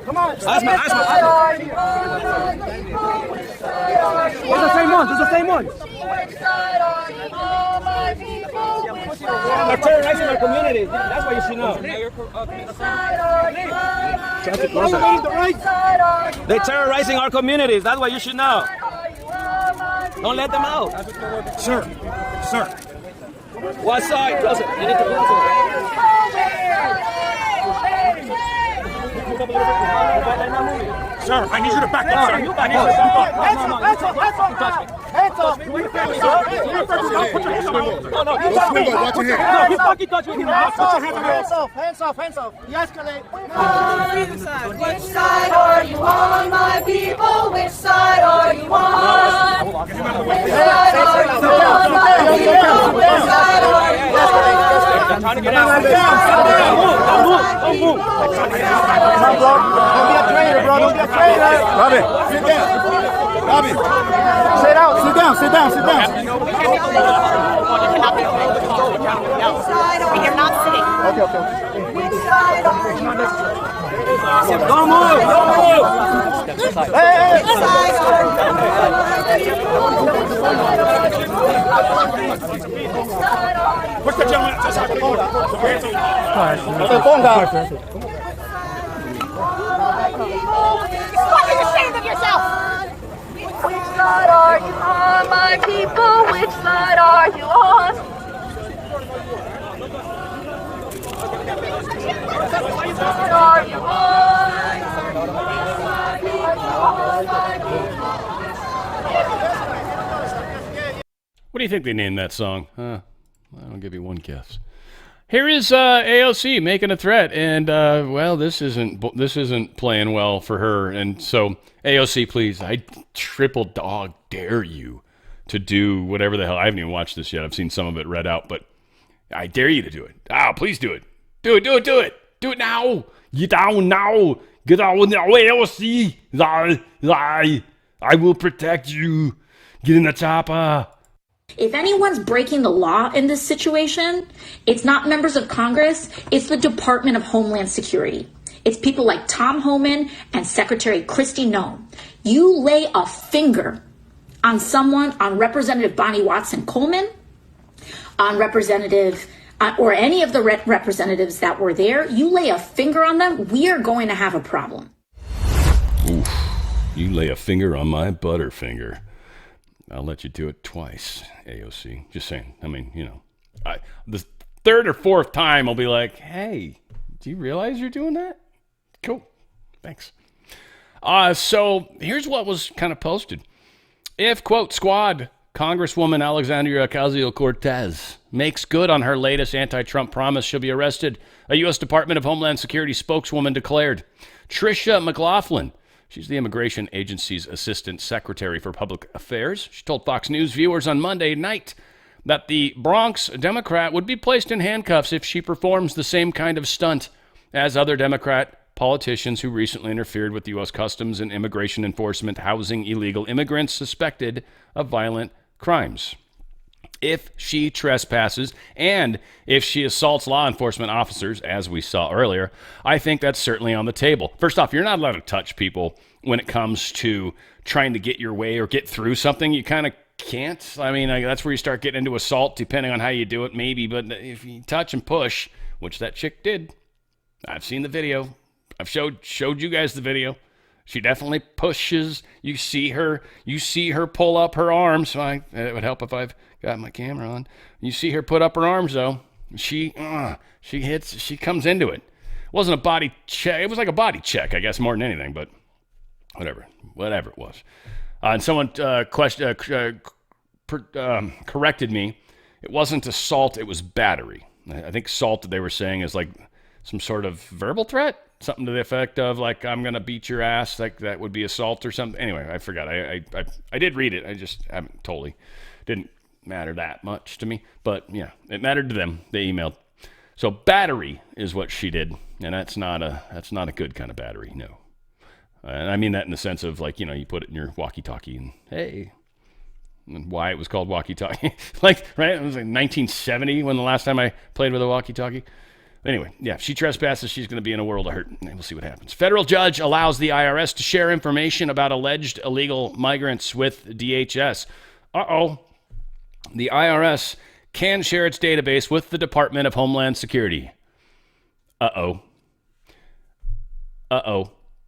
Come on. Asma. It's the same one. They're terrorizing our community. That's what you should know. They're terrorizing our communities. That's what you should know. Don't let them out. Sir. What side? Close it. You need to close it. Sir, I need you to back up. You back up. Hands off. No, you fucking touch me. Hands off. De-escalate. Which side are you on, my people? Which side are you on? Which side are you on, my people? Which side are you on? I'm trying to get out. Don't move. Don't be a traitor, bro. Don't be a traitor. Robbie, sit down. Robbie, sit down. You're not sitting. Okay. Which side are you on? Don't move. Hey. Which side are you on? Push the gentleman outside the phone. Put the phone down. Fucking ashamed of yourself! Which side are you on, my people? Which side are you on? Which side are you on? What do you think they named that song? I'll give you one guess. Here is AOC making a threat, and this isn't playing well for her. And so, AOC, please, I triple dog dare you to do whatever the hell. I haven't even watched this yet. I've seen some of it read out, but I dare you to do it. Please do it. Do it. Do it now. Get down now. Get down now, AOC. I will protect you. Get in the chopper. If anyone's breaking the law in this situation, it's not members of Congress, it's the Department of Homeland Security. It's people like Tom Homan and Secretary Kristi Noem. You lay a finger on someone, on Representative Bonnie Watson Coleman, on Representative, or any of the representatives that were there, you lay a finger on them, we are going to have a problem. Oof, you lay a finger on my butterfinger. I'll let you do it twice, AOC. Just saying. I mean, the third or fourth time I'll be like, hey, do you realize you're doing that? Cool. Thanks. So here's what was kind of posted. If, quote, squad Congresswoman Alexandria Ocasio-Cortez makes good on her latest anti-Trump promise. She'll be arrested, a U.S. Department of Homeland Security spokeswoman declared. Tricia McLaughlin, she's the Immigration Agency's Assistant Secretary for Public Affairs. She told Fox News viewers on Monday night that the Bronx Democrat would be placed in handcuffs if she performs the same kind of stunt as other Democrat politicians who recently interfered with U.S. Customs and Immigration Enforcement housing illegal immigrants suspected of violent crimes. If she trespasses and if she assaults law enforcement officers, as we saw earlier, I think that's certainly on the table. First off, you're not allowed to touch people when it comes to trying to get your way or get through something. You kind of can't. I mean, that's where you start getting into assault, depending on how you do it, maybe. But if you touch and push, which that chick did, I've seen the video. I've showed you guys the video. She definitely pushes. You see her pull up her arms. It would help if I've got my camera on. You see her put up her arms though. She comes into it. It wasn't a body check. It was like a body check, I guess, more than anything, but whatever it was. And someone corrected me. It wasn't assault, it was battery. I think assault, they were saying, is like some sort of verbal threat. Something to the effect of, like, I'm going to beat your ass. Like, that would be assault or something. Anyway, I forgot. I did read it. I just haven't didn't matter that much to me. But, yeah, it mattered to them. They emailed. So battery is what she did. And that's not a good kind of battery, no. And I mean that in the sense of, like, you put it in your walkie-talkie and, hey. And why it was called walkie-talkie. Like, right? It was like 1970 when the last time I played with a walkie-talkie. Anyway, yeah, if she trespasses, she's going to be in a world of hurt. We'll see what happens. Federal judge allows the IRS to share information about alleged illegal migrants with DHS. Uh-oh. The IRS can share its database with the Department of Homeland Security. Uh-oh.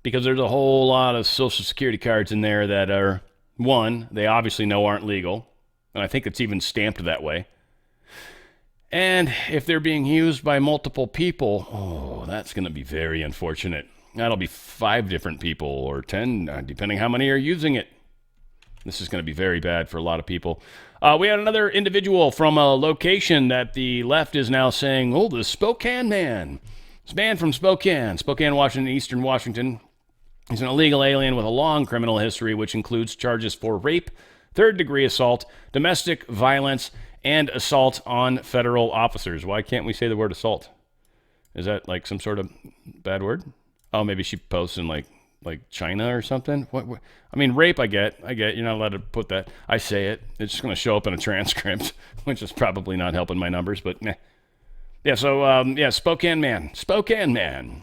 Because there's a whole lot of Social Security cards in there that are, one, they obviously know aren't legal. And I think it's even stamped that way. And if they're being used by multiple people, that's going to be very unfortunate. That'll be 5 different people or 10, depending how many are using it. This is going to be very bad for a lot of people. We had another individual from a location that the left is now saying, the Spokane man. This man from Spokane, Washington, Eastern Washington. He's an illegal alien with a long criminal history, which includes charges for rape, third-degree assault, domestic violence, and assault on federal officers. Why can't we say the word assault? Is that like some sort of bad word? Oh, maybe she posts in like China or something. What? I mean, rape. I get. You're not allowed to put that. I say it. It's just going to show up in a transcript, which is probably not helping my numbers. But yeah. So Spokane man,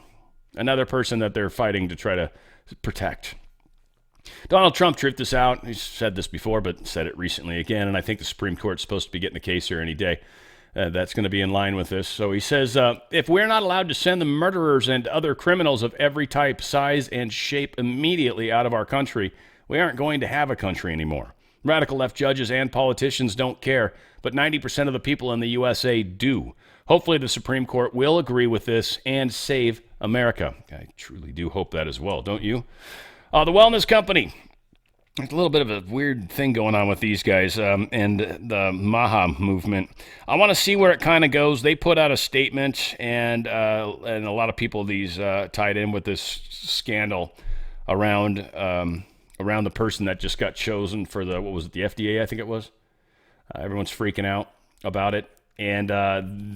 another person that they're fighting to try to protect. Donald Trump tripped this out. He's said this before, but said it recently again, and I think the Supreme Court's supposed to be getting the case here any day. That's going to be in line with this. So he says, if we're not allowed to send the murderers and other criminals of every type, size, and shape immediately out of our country, we aren't going to have a country anymore. Radical left judges and politicians don't care, but 90% of the people in the USA do. Hopefully the Supreme Court will agree with this and save America. I truly do hope that as well, don't you? The Wellness Company. There's a little bit of a weird thing going on with these guys and the Maha Movement. I want to see where it kind of goes. They put out a statement, and a lot of people tied in with this scandal around the person that just got chosen for the FDA, I think it was. Everyone's freaking out about it. And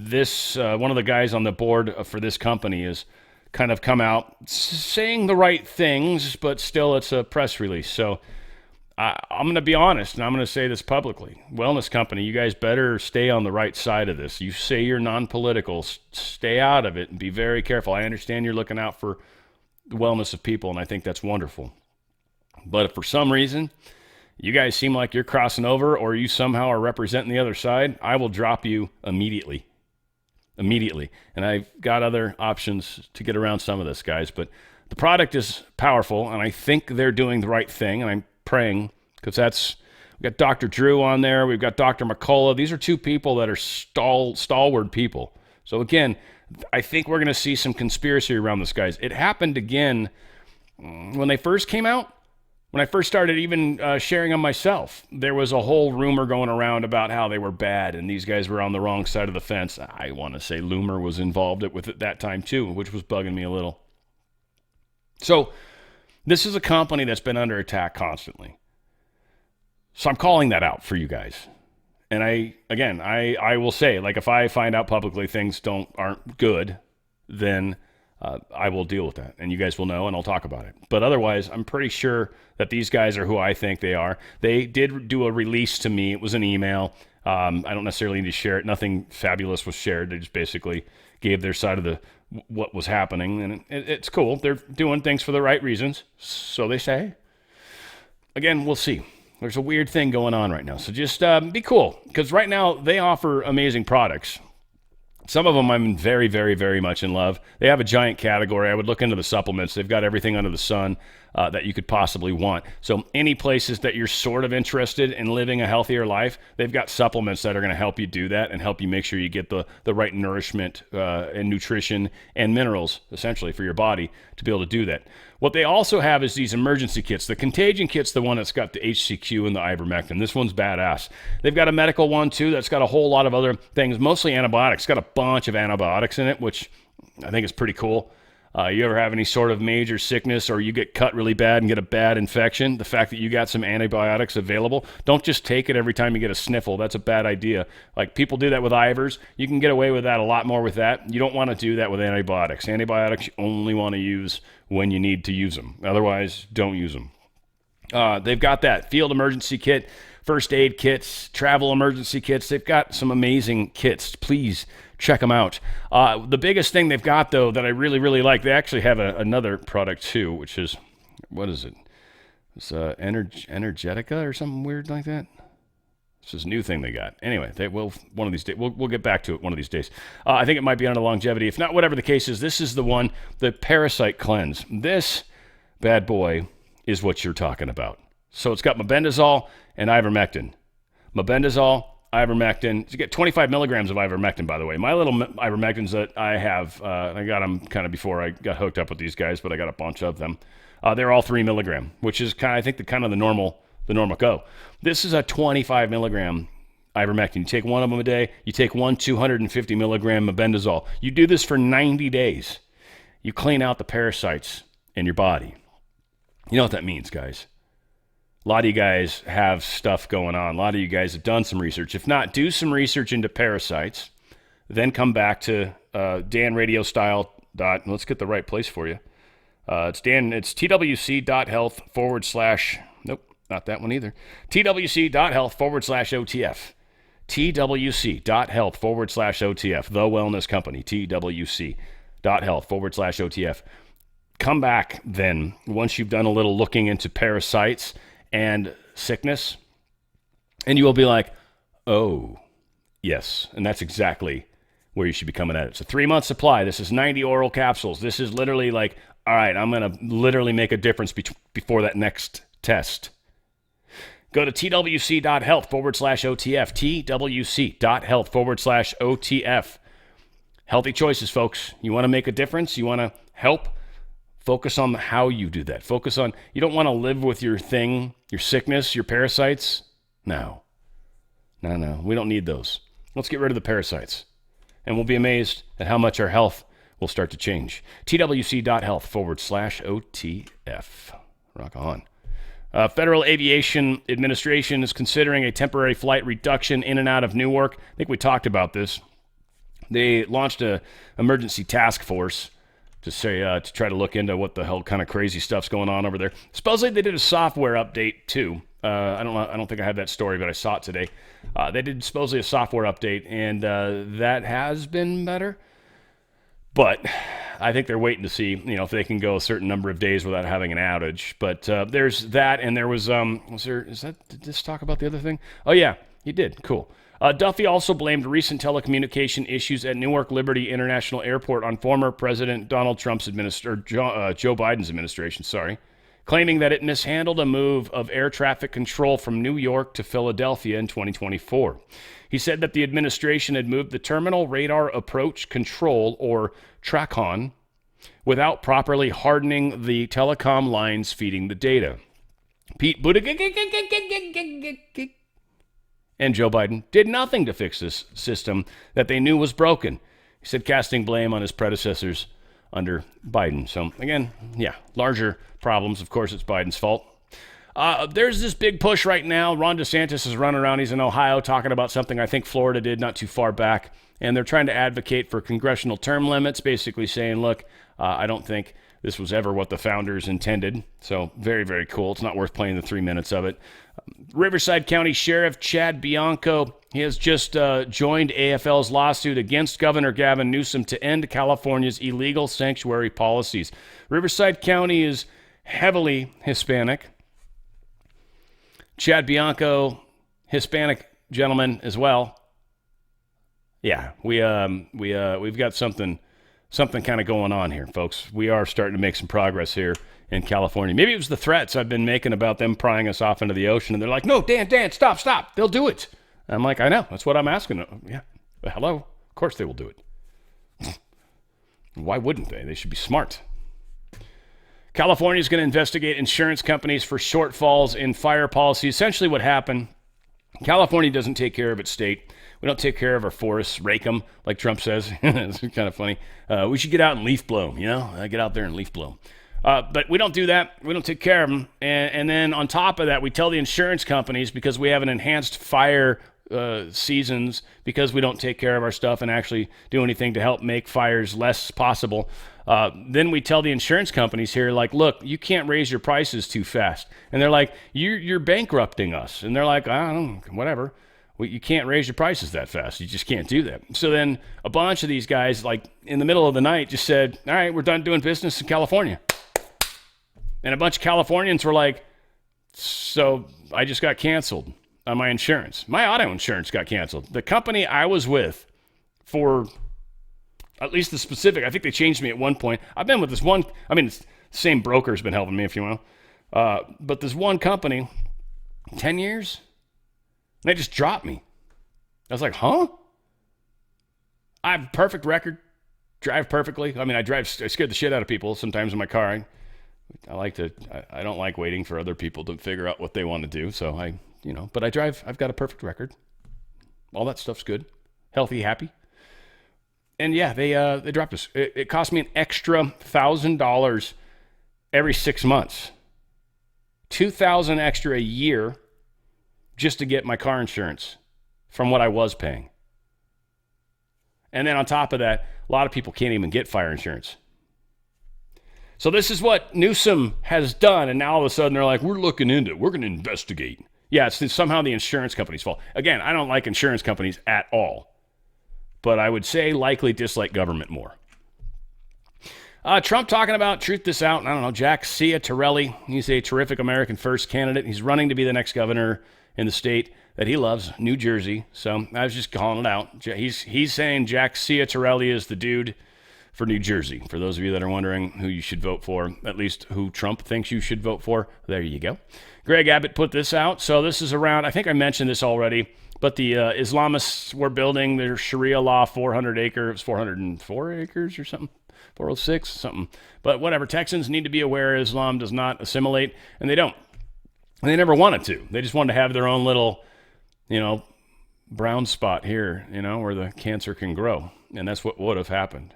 this one of the guys on the board for this company is kind of come out saying the right things, but still it's a press release. So I'm going to be honest, and I'm going to say this publicly. Wellness Company, you guys better stay on the right side of this. You say you're non-political, stay out of it and be very careful. I understand you're looking out for the wellness of people, and I think that's wonderful. But if for some reason you guys seem like you're crossing over or you somehow are representing the other side, I will drop you immediately. And I've got other options to get around some of this, guys. But the product is powerful, and I think they're doing the right thing, and I'm praying, because we've got Dr. Drew on there, we've got Dr. McCullough. These are 2 people that are stalwart people. So again, I think we're going to see some conspiracy around this, guys. It happened again when they first came out. When I first started even sharing them myself, there was a whole rumor going around about how they were bad and these guys were on the wrong side of the fence. I want to say Loomer was involved with it that time too, which was bugging me a little. So this is a company that's been under attack constantly. So I'm calling that out for you guys. And I will say, like, if I find out publicly things aren't good, then I will deal with that, and you guys will know, and I'll talk about it. But otherwise, I'm pretty sure that these guys are who I think they are. They did do a release to me. It was an email. I don't necessarily need to share it. Nothing fabulous was shared. They just basically gave their side of what was happening, and it's cool. They're doing things for the right reasons, so they say. Again, we'll see. There's a weird thing going on right now, so just be cool, because right now they offer amazing products. Some of them I'm very, very, very much in love. They have a giant category. I would look into the supplements. They've got everything under the sun that you could possibly want. So any places that you're sort of interested in living a healthier life, they've got supplements that are going to help you do that and help you make sure you get the right nourishment and nutrition and minerals, essentially, for your body to be able to do that. What they also have is these emergency kits. The Contagion kit's the one that's got the HCQ and the ivermectin. This one's badass. They've got a medical one, too, that's got a whole lot of other things, mostly antibiotics. It's got a bunch of antibiotics in it, which I think is pretty cool. You ever have any sort of major sickness or you get cut really bad and get a bad infection, the fact that you got some antibiotics available, don't just take it every time you get a sniffle. That's a bad idea. Like, people do that with Ivers. You can get away with that a lot more with that. You don't want to do that with antibiotics. Antibiotics you only want to use when you need to use them. Otherwise, don't use them. They've got that field emergency kit, first aid kits, travel emergency kits. They've got some amazing kits. Please check them out. The biggest thing they've got, though, that I really, really like, they actually have another product, too, which is, what is it? It's Energetica or something weird like that. It's this new thing they got. Anyway, they will one of these days. We'll get back to it one of these days. I think it might be under longevity. If not, whatever the case is, this is the one, the Parasite Cleanse. This bad boy is what you're talking about. So it's got mebendazole and ivermectin. Mebendazole, ivermectin. You get 25 milligrams of ivermectin, by the way. My little ivermectins that I have, I got them kind of before I got hooked up with these guys, but I got a bunch of them. They're all 3 milligram, which is kind of, I think, the normal go. This is a 25 milligram ivermectin. You take one of them a day. You take one 250 milligram mebendazole. You do this for 90 days. You clean out the parasites in your body. You know what that means, guys. A lot of you guys have stuff going on. A lot of you guys have done some research. If not, do some research into parasites. Then come back to danradiostyle. Let's get the right place for you. It's twc.health / nope, not that one either. twc.health / OTF. twc.health / OTF. The Wellness Company. twc.health / OTF. Come back then, once you've done a little looking into parasites and sickness, and you will be like, oh, yes. And that's exactly where you should be coming at it. It's a 3-month supply. This is 90 oral capsules. This is literally like, all right, I'm going to literally make a difference before that next test. Go to twc.health / OTF. twc.health / OTF. Healthy choices, folks. You want to make a difference? You want to help? Focus on how you do that. Focus on, you don't want to live with your thing, your sickness, your parasites. No. We don't need those. Let's get rid of the parasites. And we'll be amazed at how much our health will start to change. twc.health / OTF. Rock on. Federal Aviation Administration is considering a temporary flight reduction in and out of Newark. I think we talked about this. They launched an emergency task force to try to look into what the hell kind of crazy stuff's going on over there. Supposedly they did a software update too. I don't think I have that story, but I saw it today. They did supposedly a software update, and that has been better. But I think they're waiting to see, if they can go a certain number of days without having an outage. But there's that, and there was did this talk about the other thing? Oh yeah, he did. Cool. Duffy also blamed recent telecommunication issues at Newark Liberty International Airport on former President Donald Trump's Joe Biden's administration, claiming that it mishandled a move of air traffic control from New York to Philadelphia in 2024. He said that the administration had moved the Terminal Radar Approach Control, or TRACON, without properly hardening the telecom lines feeding the data. Pete Buttigieg and Joe Biden did nothing to fix this system that they knew was broken. He said casting blame on his predecessors under Biden. So again, yeah, larger problems. Of course, it's Biden's fault. There's this big push right now. Ron DeSantis is running around. He's in Ohio talking about something I think Florida did not too far back. And they're trying to advocate for congressional term limits, basically saying, look, I don't think this was ever what the founders intended. So very, very cool. It's not worth playing the 3 minutes of it. Riverside County Sheriff Chad Bianco, he has just joined AFL's lawsuit against Governor Gavin Newsom to end California's illegal sanctuary policies. Riverside County is heavily Hispanic. Chad Bianco, Hispanic gentleman as well. Yeah, we've got something kind of going on here, folks. We are starting to make some progress here in California. Maybe it was the threats I've been making about them prying us off into the ocean, and they're like, no, Dan, stop. They'll do it. And I'm like, I know. That's what I'm asking. Yeah, but hello. Of course they will do it. Why wouldn't they? They should be smart. California is going to investigate insurance companies for shortfalls in fire policy. Essentially what happened, California doesn't take care of its state. We don't take care of our forests, rake them, like Trump says. It's kind of funny. We should get out and leaf blow them, get out there and leaf blow them. But we don't do that. We don't take care of them. And then on top of that, we tell the insurance companies, because we have an enhanced fire seasons, because we don't take care of our stuff and actually do anything to help make fires less possible. Then we tell the insurance companies here, like, look, you can't raise your prices too fast. And they're like, you're bankrupting us. And they're like, I don't know, whatever. Well, you can't raise your prices that fast. You just can't do that. So then a bunch of these guys, like in the middle of the night, just said, all right, we're done doing business in California. And a bunch of Californians were like, so I just got canceled on my insurance. My auto insurance got canceled. The company I was with for at least the specific, I think they changed me at one point. I've been with this one, it's the same broker's been helping me, if you will. But this one company, 10 years, they just dropped me. I was like, huh? I have a perfect record, drive perfectly. I scared the shit out of people sometimes in my car. I don't like waiting for other people to figure out what they want to do. So but I drive, I've got a perfect record. All that stuff's good. Healthy, happy. And yeah, they dropped us. It cost me an extra $1,000 every 6 months. $2,000 extra a year just to get my car insurance from what I was paying. And then on top of that, a lot of people can't even get fire insurance. So this is what Newsom has done, and now all of a sudden they're like, we're looking into it. We're going to investigate. Yeah, it's somehow the insurance company's fault. Again, I don't like insurance companies at all, but I would say likely dislike government more. Trump talking about, truth this out, I don't know, Jack Ciattarelli. He's a terrific American First candidate. He's running to be the next governor in the state that he loves, New Jersey. So I was just calling it out. He's saying Jack Ciattarelli is the dude for New Jersey. For those of you that are wondering who you should vote for, at least who Trump thinks you should vote for, there you go. Greg Abbott put this out. So this is around, I think I mentioned this already, but the Islamists were building their Sharia law 404 acres or something, 406, something. But whatever, Texans need to be aware Islam does not assimilate, and they don't. And they never wanted to. They just wanted to have their own little, brown spot here, where the cancer can grow. And that's what would have happened.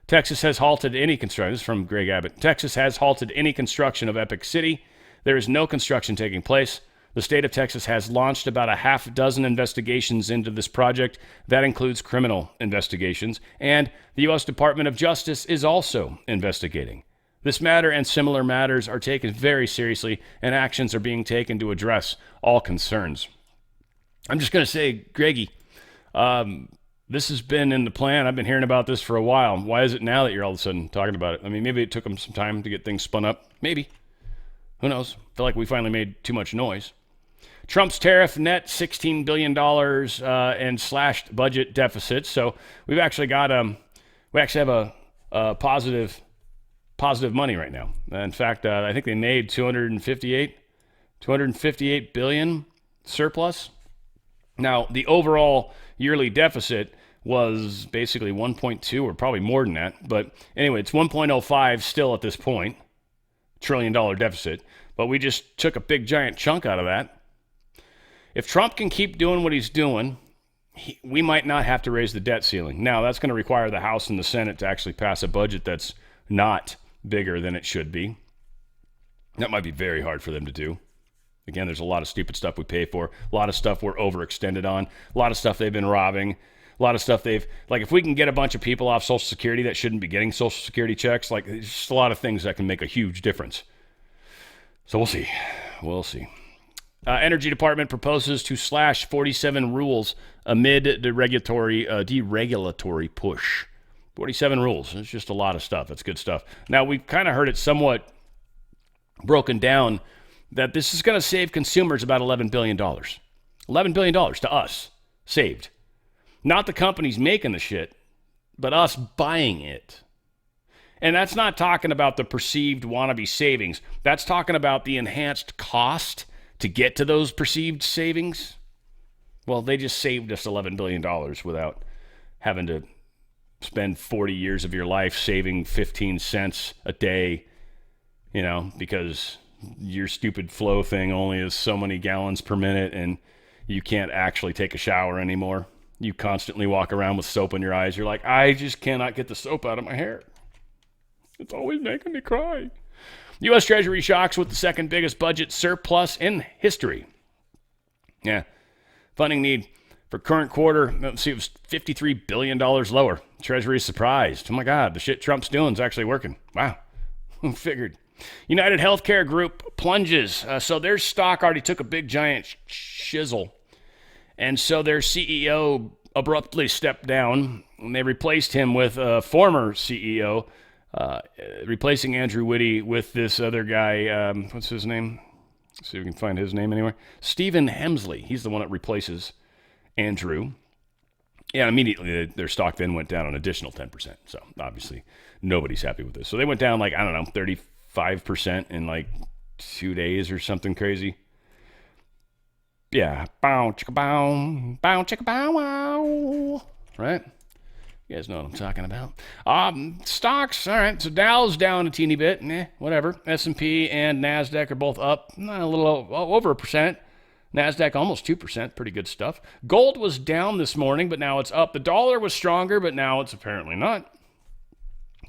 Texas has halted any construction. This is from Greg Abbott. Texas has halted any construction of Epic City. There is no construction taking place. The state of Texas has launched about a half dozen investigations into this project. That includes criminal investigations. And the U.S. Department of Justice is also investigating. This matter and similar matters are taken very seriously, and actions are being taken to address all concerns. I'm just going to say, Greggy, this has been in the plan. I've been hearing about this for a while. Why is it now that you're all of a sudden talking about it? Maybe it took them some time to get things spun up. Maybe. Who knows? I feel like we finally made too much noise. Trump's tariff net $16 billion and slashed budget deficits. So we've actually got we actually have a positive money right now. In fact, I think they made 258 billion surplus. Now, the overall yearly deficit was basically 1.2 or probably more than that. But anyway, it's 1.05 still at this point, $1 trillion deficit. but we just took a big giant chunk out of that. If Trump can keep doing what he's doing, we might not have to raise the debt ceiling. Now, that's going to require the House and the Senate to actually pass a budget that's not bigger than it should be. That might be very hard for them to do. Again, there's a lot of stupid stuff we pay for, a lot of stuff we're overextended on, a lot of stuff they've been robbing, a lot of stuff like if we can get a bunch of people off Social Security that shouldn't be getting Social Security checks, like there's just a lot of things that can make a huge difference. So we'll see. We'll see. Energy Department proposes to slash 47 rules amid deregulatory push. 47 rules. It's just a lot of stuff. That's good stuff. Now, we've kind of heard it somewhat broken down that this is going to save consumers about $11 billion. $11 billion to us, saved. Not the companies making the shit, but us buying it. And that's not talking about the perceived wannabe savings. That's talking about the enhanced cost to get to those perceived savings. Well, they just saved us $11 billion without having to spend 40 years of your life saving 15 cents a day, because your stupid flow thing only is so many gallons per minute and you can't actually take a shower anymore. You constantly walk around with soap in your eyes. You're like, I just cannot get the soap out of my hair. It's always making me cry. U.S. Treasury shocks with the second biggest budget surplus in history. Yeah. Funding need for current quarter, let's see, it was $53 billion lower. Treasury is surprised. Oh my God, the shit Trump's doing is actually working. Wow. Who figured? United Healthcare Group plunges. So their stock already took a big giant shizzle. And so their CEO abruptly stepped down, and they replaced him with a former CEO, replacing Andrew Whitty with this other guy. What's his name? Let's see if we can find his name anywhere. Stephen Hemsley. He's the one that replaces Andrew. Yeah, immediately their stock then went down an additional 10%. So obviously nobody's happy with this. So they went down 35% in 2 days or something crazy. Yeah. Bow, chicka, bow. Bow, chicka, bow, wow. Right? You guys know what I'm talking about. Stocks, all right. So Dow's down a teeny bit. Whatever. S&P and NASDAQ are both up a little over 1%. NASDAQ almost 2%. Pretty good stuff. Gold was down this morning, but now it's up. The dollar was stronger, but now it's apparently not.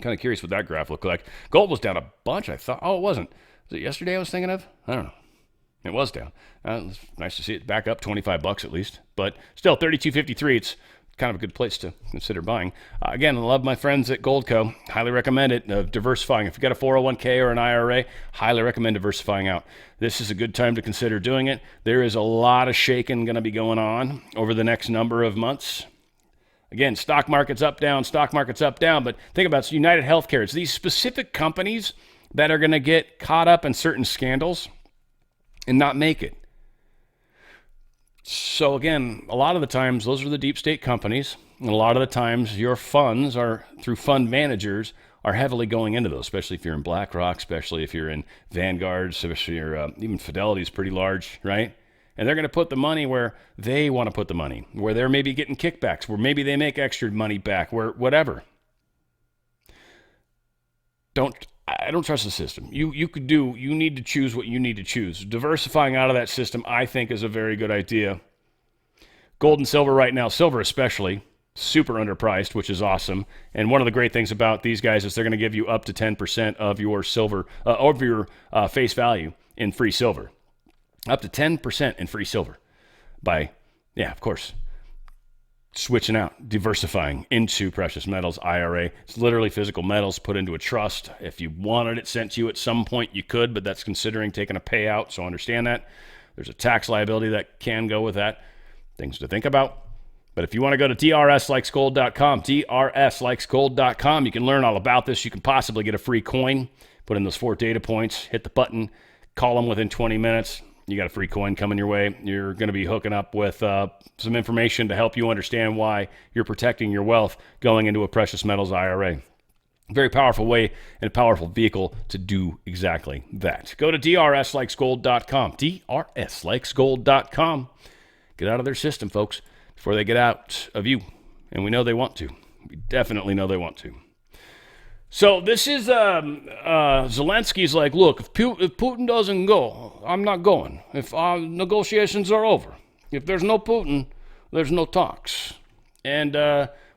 Kind of curious what that graph looked like. Gold was down a bunch, I thought. Oh, it wasn't. Was it yesterday I was thinking of? I don't know. It was down. It's nice to see it back up $25 at least. But still, $32.53. It's kind of a good place to consider buying. Again, I love my friends at Goldco. Highly recommend it. Diversifying. If you've got a 401k or an IRA, highly recommend diversifying out. This is a good time to consider doing it. There is a lot of shaking going to be going on over the next number of months. Again, stock market's up, down, but think about it. It's United Healthcare. It's these specific companies that are going to get caught up in certain scandals and not make it. So again, a lot of the times, those are the deep state companies. And a lot of the times, your funds are, through fund managers, are heavily going into those, especially if you're in BlackRock, especially if you're in Vanguard, especially if even Fidelity is pretty large, right? And they're going to put the money where they want to put the money, where they're maybe getting kickbacks, where maybe they make extra money back, where whatever. I don't trust the system. You need to choose what you need to choose. Diversifying out of that system, I think, is a very good idea. Gold and silver right now, silver especially, super underpriced, which is awesome. And one of the great things about these guys is they're going to give you up to 10% of your silver, of your face value in free silver. Up to 10% in free silver by, of course, switching out, diversifying into precious metals, IRA. It's literally physical metals put into a trust. If you wanted it sent to you at some point, you could, but that's considering taking a payout, so understand that. There's a tax liability that can go with that. Things to think about. But if you want to go to drslikesgold.com, drslikesgold.com, you can learn all about this. You can possibly get a free coin. Put in those 4 data points, hit the button, call them within 20 minutes. You got a free coin coming your way. You're going to be hooking up with some information to help you understand why you're protecting your wealth going into a precious metals IRA. Very powerful way and a powerful vehicle to do exactly that. Go to drslikesgold.com, drslikesgold.com. Get out of their system, folks, before they get out of you. And we know they want to. We definitely know they want to. So this is Zelensky's like, look, if Putin doesn't go, I'm not going. If negotiations are over, if there's no Putin, there's no talks. And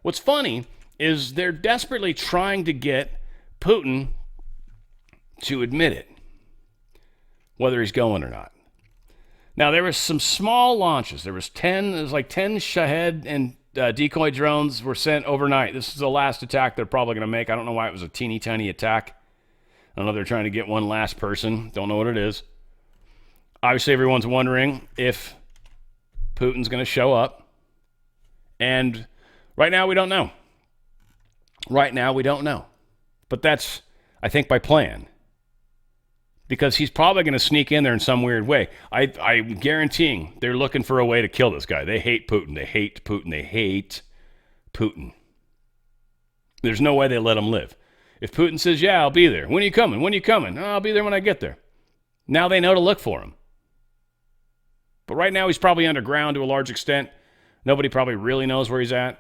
what's funny is they're desperately trying to get Putin to admit it, whether he's going or not. Now, there was some small launches. There was 10 Shahed and decoy drones were sent overnight. This is the last attack they're probably going to make. I don't know why it was a teeny tiny attack. I don't know if they're trying to get one last person. Don't know what it is. Obviously, everyone's wondering if Putin's going to show up. And right now, we don't know. Right now, we don't know. But that's, I think, by plan. Because he's probably going to sneak in there in some weird way. I'm guaranteeing they're looking for a way to kill this guy. They hate Putin. They hate Putin. They hate Putin. There's no way they let him live. If Putin says, yeah, I'll be there. When are you coming? When are you coming? Oh, I'll be there when I get there. Now they know to look for him. But right now he's probably underground to a large extent. Nobody probably really knows where he's at.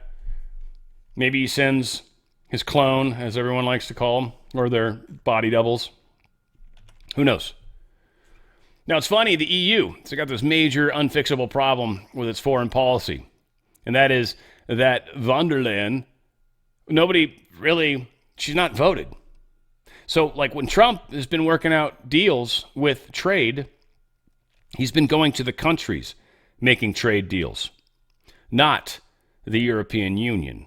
Maybe he sends his clone, as everyone likes to call them, or their body doubles. Who knows? Now, it's funny, the EU, it's got this major unfixable problem with its foreign policy. And that is that von der Leyen, she's not voted. So, like when Trump has been working out deals with trade, he's been going to the countries making trade deals, not the European Union.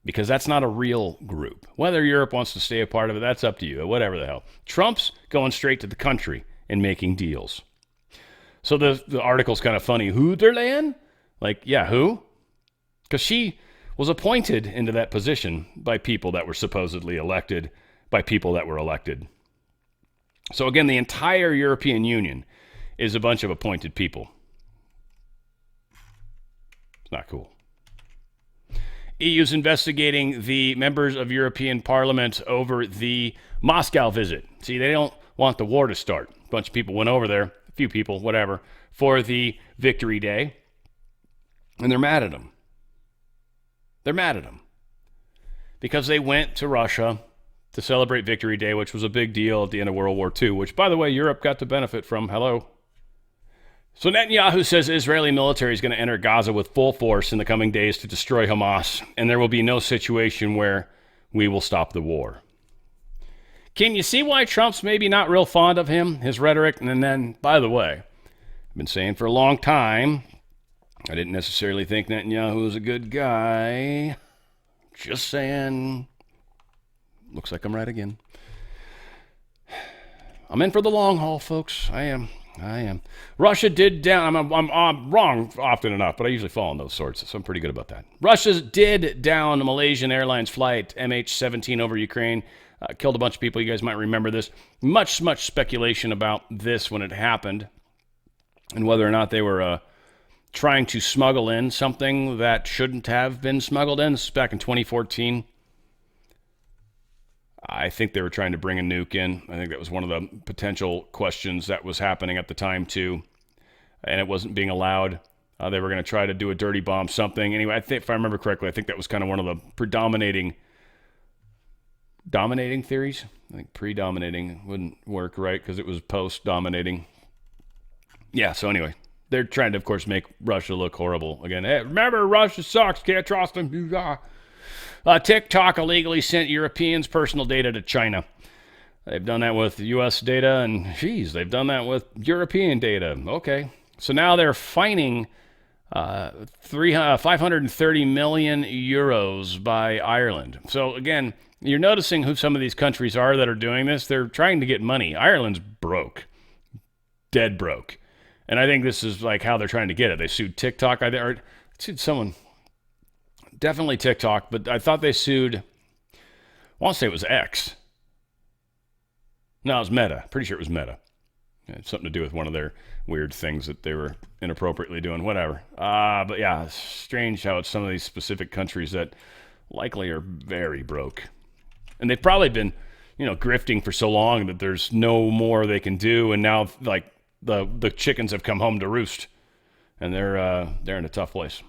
Because that's not a real group. Whether Europe wants to stay a part of it, that's up to you. Whatever the hell. Trump's going straight to the country and making deals. So the article's kind of funny. Who der Leyen? Like, yeah, who? Because she was appointed into that position by people that were supposedly elected, by people that were elected. So again, the entire European Union is a bunch of appointed people. It's not cool. EU's investigating the members of European Parliament over the Moscow visit. See, they don't want the war to start. A bunch of people went over there, a few people, whatever, for the Victory Day. And they're mad at them. They're mad at them. Because they went to Russia to celebrate Victory Day, which was a big deal at the end of World War II, which, by the way, Europe got to benefit from. Hello. So Netanyahu says Israeli military is going to enter Gaza with full force in the coming days to destroy Hamas, and there will be no situation where we will stop the war. Can you see why Trump's maybe not real fond of him, his rhetoric? And then, by the way, I've been saying for a long time, I didn't necessarily think Netanyahu was a good guy. Just saying. Looks like I'm right again. I'm in for the long haul, folks. I am. Russia did down, I'm wrong often enough, but I usually fall on those sorts, so I'm pretty good about that. Russia did down a Malaysian Airlines flight, MH17 over Ukraine, killed a bunch of people. You guys might remember this. Much speculation about this when it happened, and whether or not they were trying to smuggle in something that shouldn't have been smuggled in. This is back in 2014. I think they were trying to bring a nuke in. I think that was one of the potential questions that was happening at the time, too. And it wasn't being allowed. They were going to try to do a dirty bomb something. Anyway, I think, if I remember correctly, I think that was kind of one of the predominating theories. I think predominating wouldn't work, right? Because it was post-dominating. Yeah, so anyway, they're trying to, of course, make Russia look horrible again. Hey, remember, Russia sucks. Can't trust them. TikTok illegally sent Europeans' personal data to China. They've done that with U.S. data, and they've done that with European data. Okay. So now they're fining 530 million euros by Ireland. So again, you're noticing who some of these countries are that are doing this. They're trying to get money. Ireland's broke. Dead broke. And I think this is like how they're trying to get it. They sued TikTok. Or sued someone. Definitely TikTok, but I thought they sued, I want to say it was X. No, it was Meta. Pretty sure it was Meta. It had something to do with one of their weird things that they were inappropriately doing, whatever. But yeah, it's strange how it's some of these specific countries that likely are very broke. And they've probably been, grifting for so long that there's no more they can do, and now, like, the chickens have come home to roost, and they're in a tough place.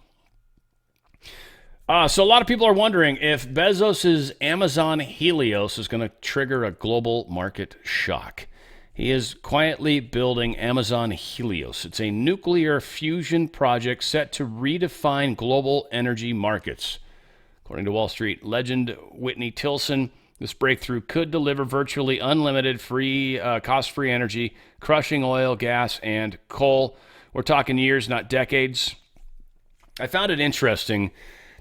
So a lot of people are wondering if Bezos's Amazon Helios is going to trigger a global market shock. He is quietly building Amazon Helios. It's a nuclear fusion project set to redefine global energy markets. According to Wall Street legend Whitney Tilson, this breakthrough could deliver virtually unlimited cost-free energy, crushing oil, gas, and coal. We're talking years, not decades. I found it interesting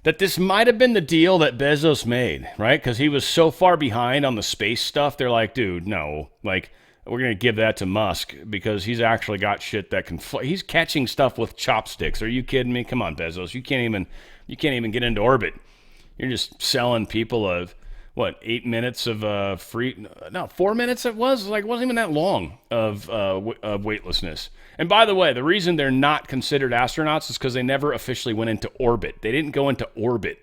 that this might have been the deal that Bezos made, right? Because he was so far behind on the space stuff. They're like, dude, no, like, we're going to give that to Musk because he's actually got shit that can fly. He's catching stuff with chopsticks. Are you kidding me? Come on, Bezos. You can't even get into orbit. You're just selling people 8 minutes of 4 minutes it was? Like, it wasn't even that long of weightlessness. And by the way, the reason they're not considered astronauts is because they never officially went into orbit. They didn't go into orbit.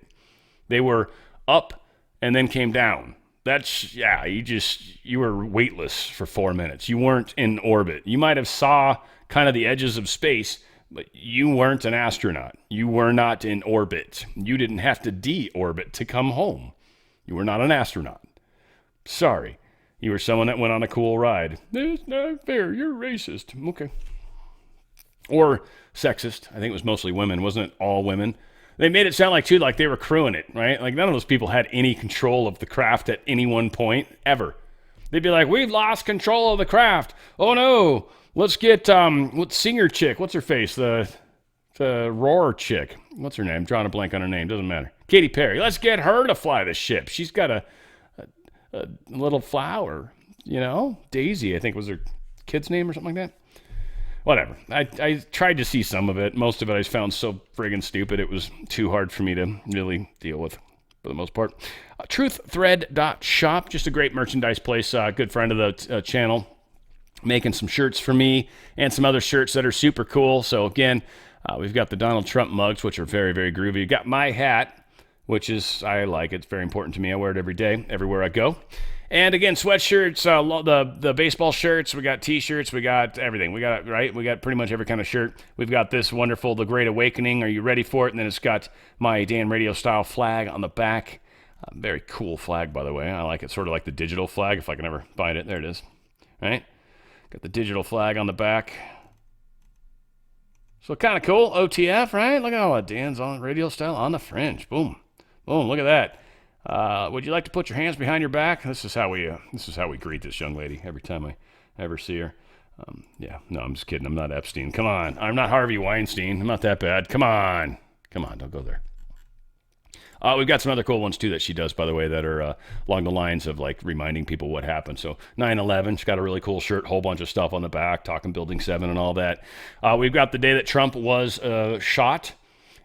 They were up and then came down. You were weightless for 4 minutes. You weren't in orbit. You might have saw kind of the edges of space, but you weren't an astronaut. You were not in orbit. You didn't have to de-orbit to come home. You were not an astronaut. Sorry. You were someone that went on a cool ride. It's not fair. You're racist. Okay. Or sexist. I think it was mostly women. Wasn't it all women? They made it sound like, too, like they were crewing it, right? Like none of those people had any control of the craft at any one point, ever. They'd be like, we've lost control of the craft. Oh, no. Let's get, singer chick. What's her face? The roar chick. What's her name? I'm drawing a blank on her name. Doesn't matter. Katy Perry. Let's get her to fly the ship. She's got a little flower, Daisy, I think was her kid's name or something like that. Whatever. I tried to see some of it. Most of it I found so friggin' stupid it was too hard for me to really deal with for the most part. Truththread.shop, just a great merchandise place. Good friend of the channel, making some shirts for me and some other shirts that are super cool. So again, we've got the Donald Trump mugs, which are very, very groovy. We've got my hat, which I like. It's very important to me. I wear it every day, everywhere I go. And again, sweatshirts, the baseball shirts, we got t-shirts, we got everything. We got pretty much every kind of shirt. We've got this wonderful The Great Awakening. Are you ready for it? And then it's got my Dan Radio style flag on the back. Very cool flag, by the way. I like it, sort of like the digital flag, if I can ever find it. There it is. Right? Got the digital flag on the back. So kind of cool. OTF, right? Look at Dan's on radio style on the Fringe. Boom. Boom, look at that. Would you like to put your hands behind your back? This is how we greet this young lady every time I ever see her. No, I'm just kidding. I'm not Epstein. Come on. I'm not Harvey Weinstein. I'm not that bad. Come on. Don't go there. We've got some other cool ones, too, that she does, by the way, that are along the lines of, like, reminding people what happened. So 9/11, she's got a really cool shirt, whole bunch of stuff on the back, talking Building 7 and all that. We've got the day that Trump was shot.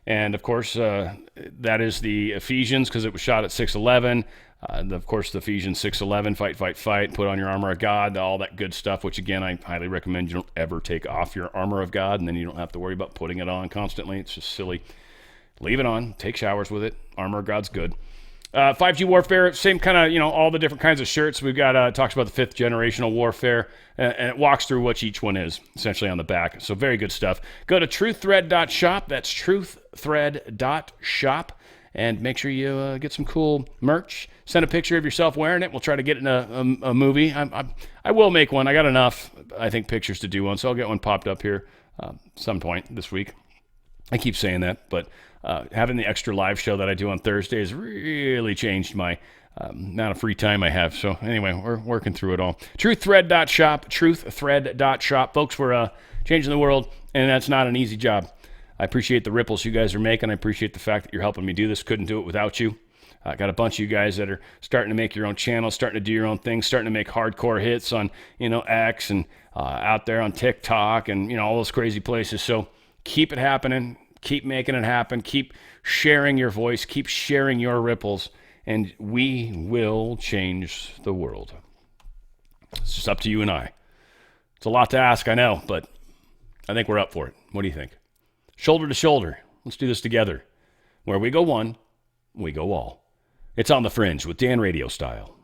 And, of course, that is the Ephesians, because it was shot at 6/11. Of course, the Ephesians 6:11, fight, fight, fight, put on your armor of God, all that good stuff, which, again, I highly recommend you don't ever take off your armor of God, and then you don't have to worry about putting it on constantly. It's just silly. Leave it on. Take showers with it. Armor of God's good. 5G warfare, same kind of, all the different kinds of shirts. We've got, talks about the 5th generational warfare, and it walks through what each one is, essentially on the back. So very good stuff. Go to truththread.shop. That's truththread.shop. And make sure you get some cool merch. Send a picture of yourself wearing it. We'll try to get in a movie. I will make one. I got enough, I think, pictures to do one. So I'll get one popped up here some point this week. I keep saying that, but having the extra live show that I do on Thursday has really changed my amount of free time I have. So anyway, we're working through it all. Truththread.shop, truththread.shop. Folks, we're changing the world, and that's not an easy job. I appreciate the ripples you guys are making. I appreciate the fact that you're helping me do this. Couldn't do it without you. I got a bunch of you guys that are starting to make your own channels, starting to do your own thing, starting to make hardcore hits on, X and out there on TikTok and, all those crazy places. So keep it happening. Keep making it happen. Keep sharing your voice. Keep sharing your ripples. And we will change the world. It's just up to you and I. It's a lot to ask, I know, but I think we're up for it. What do you think? Shoulder to shoulder. Let's do this together. Where we go one, we go all. It's on the Fringe with Dan Radio Style.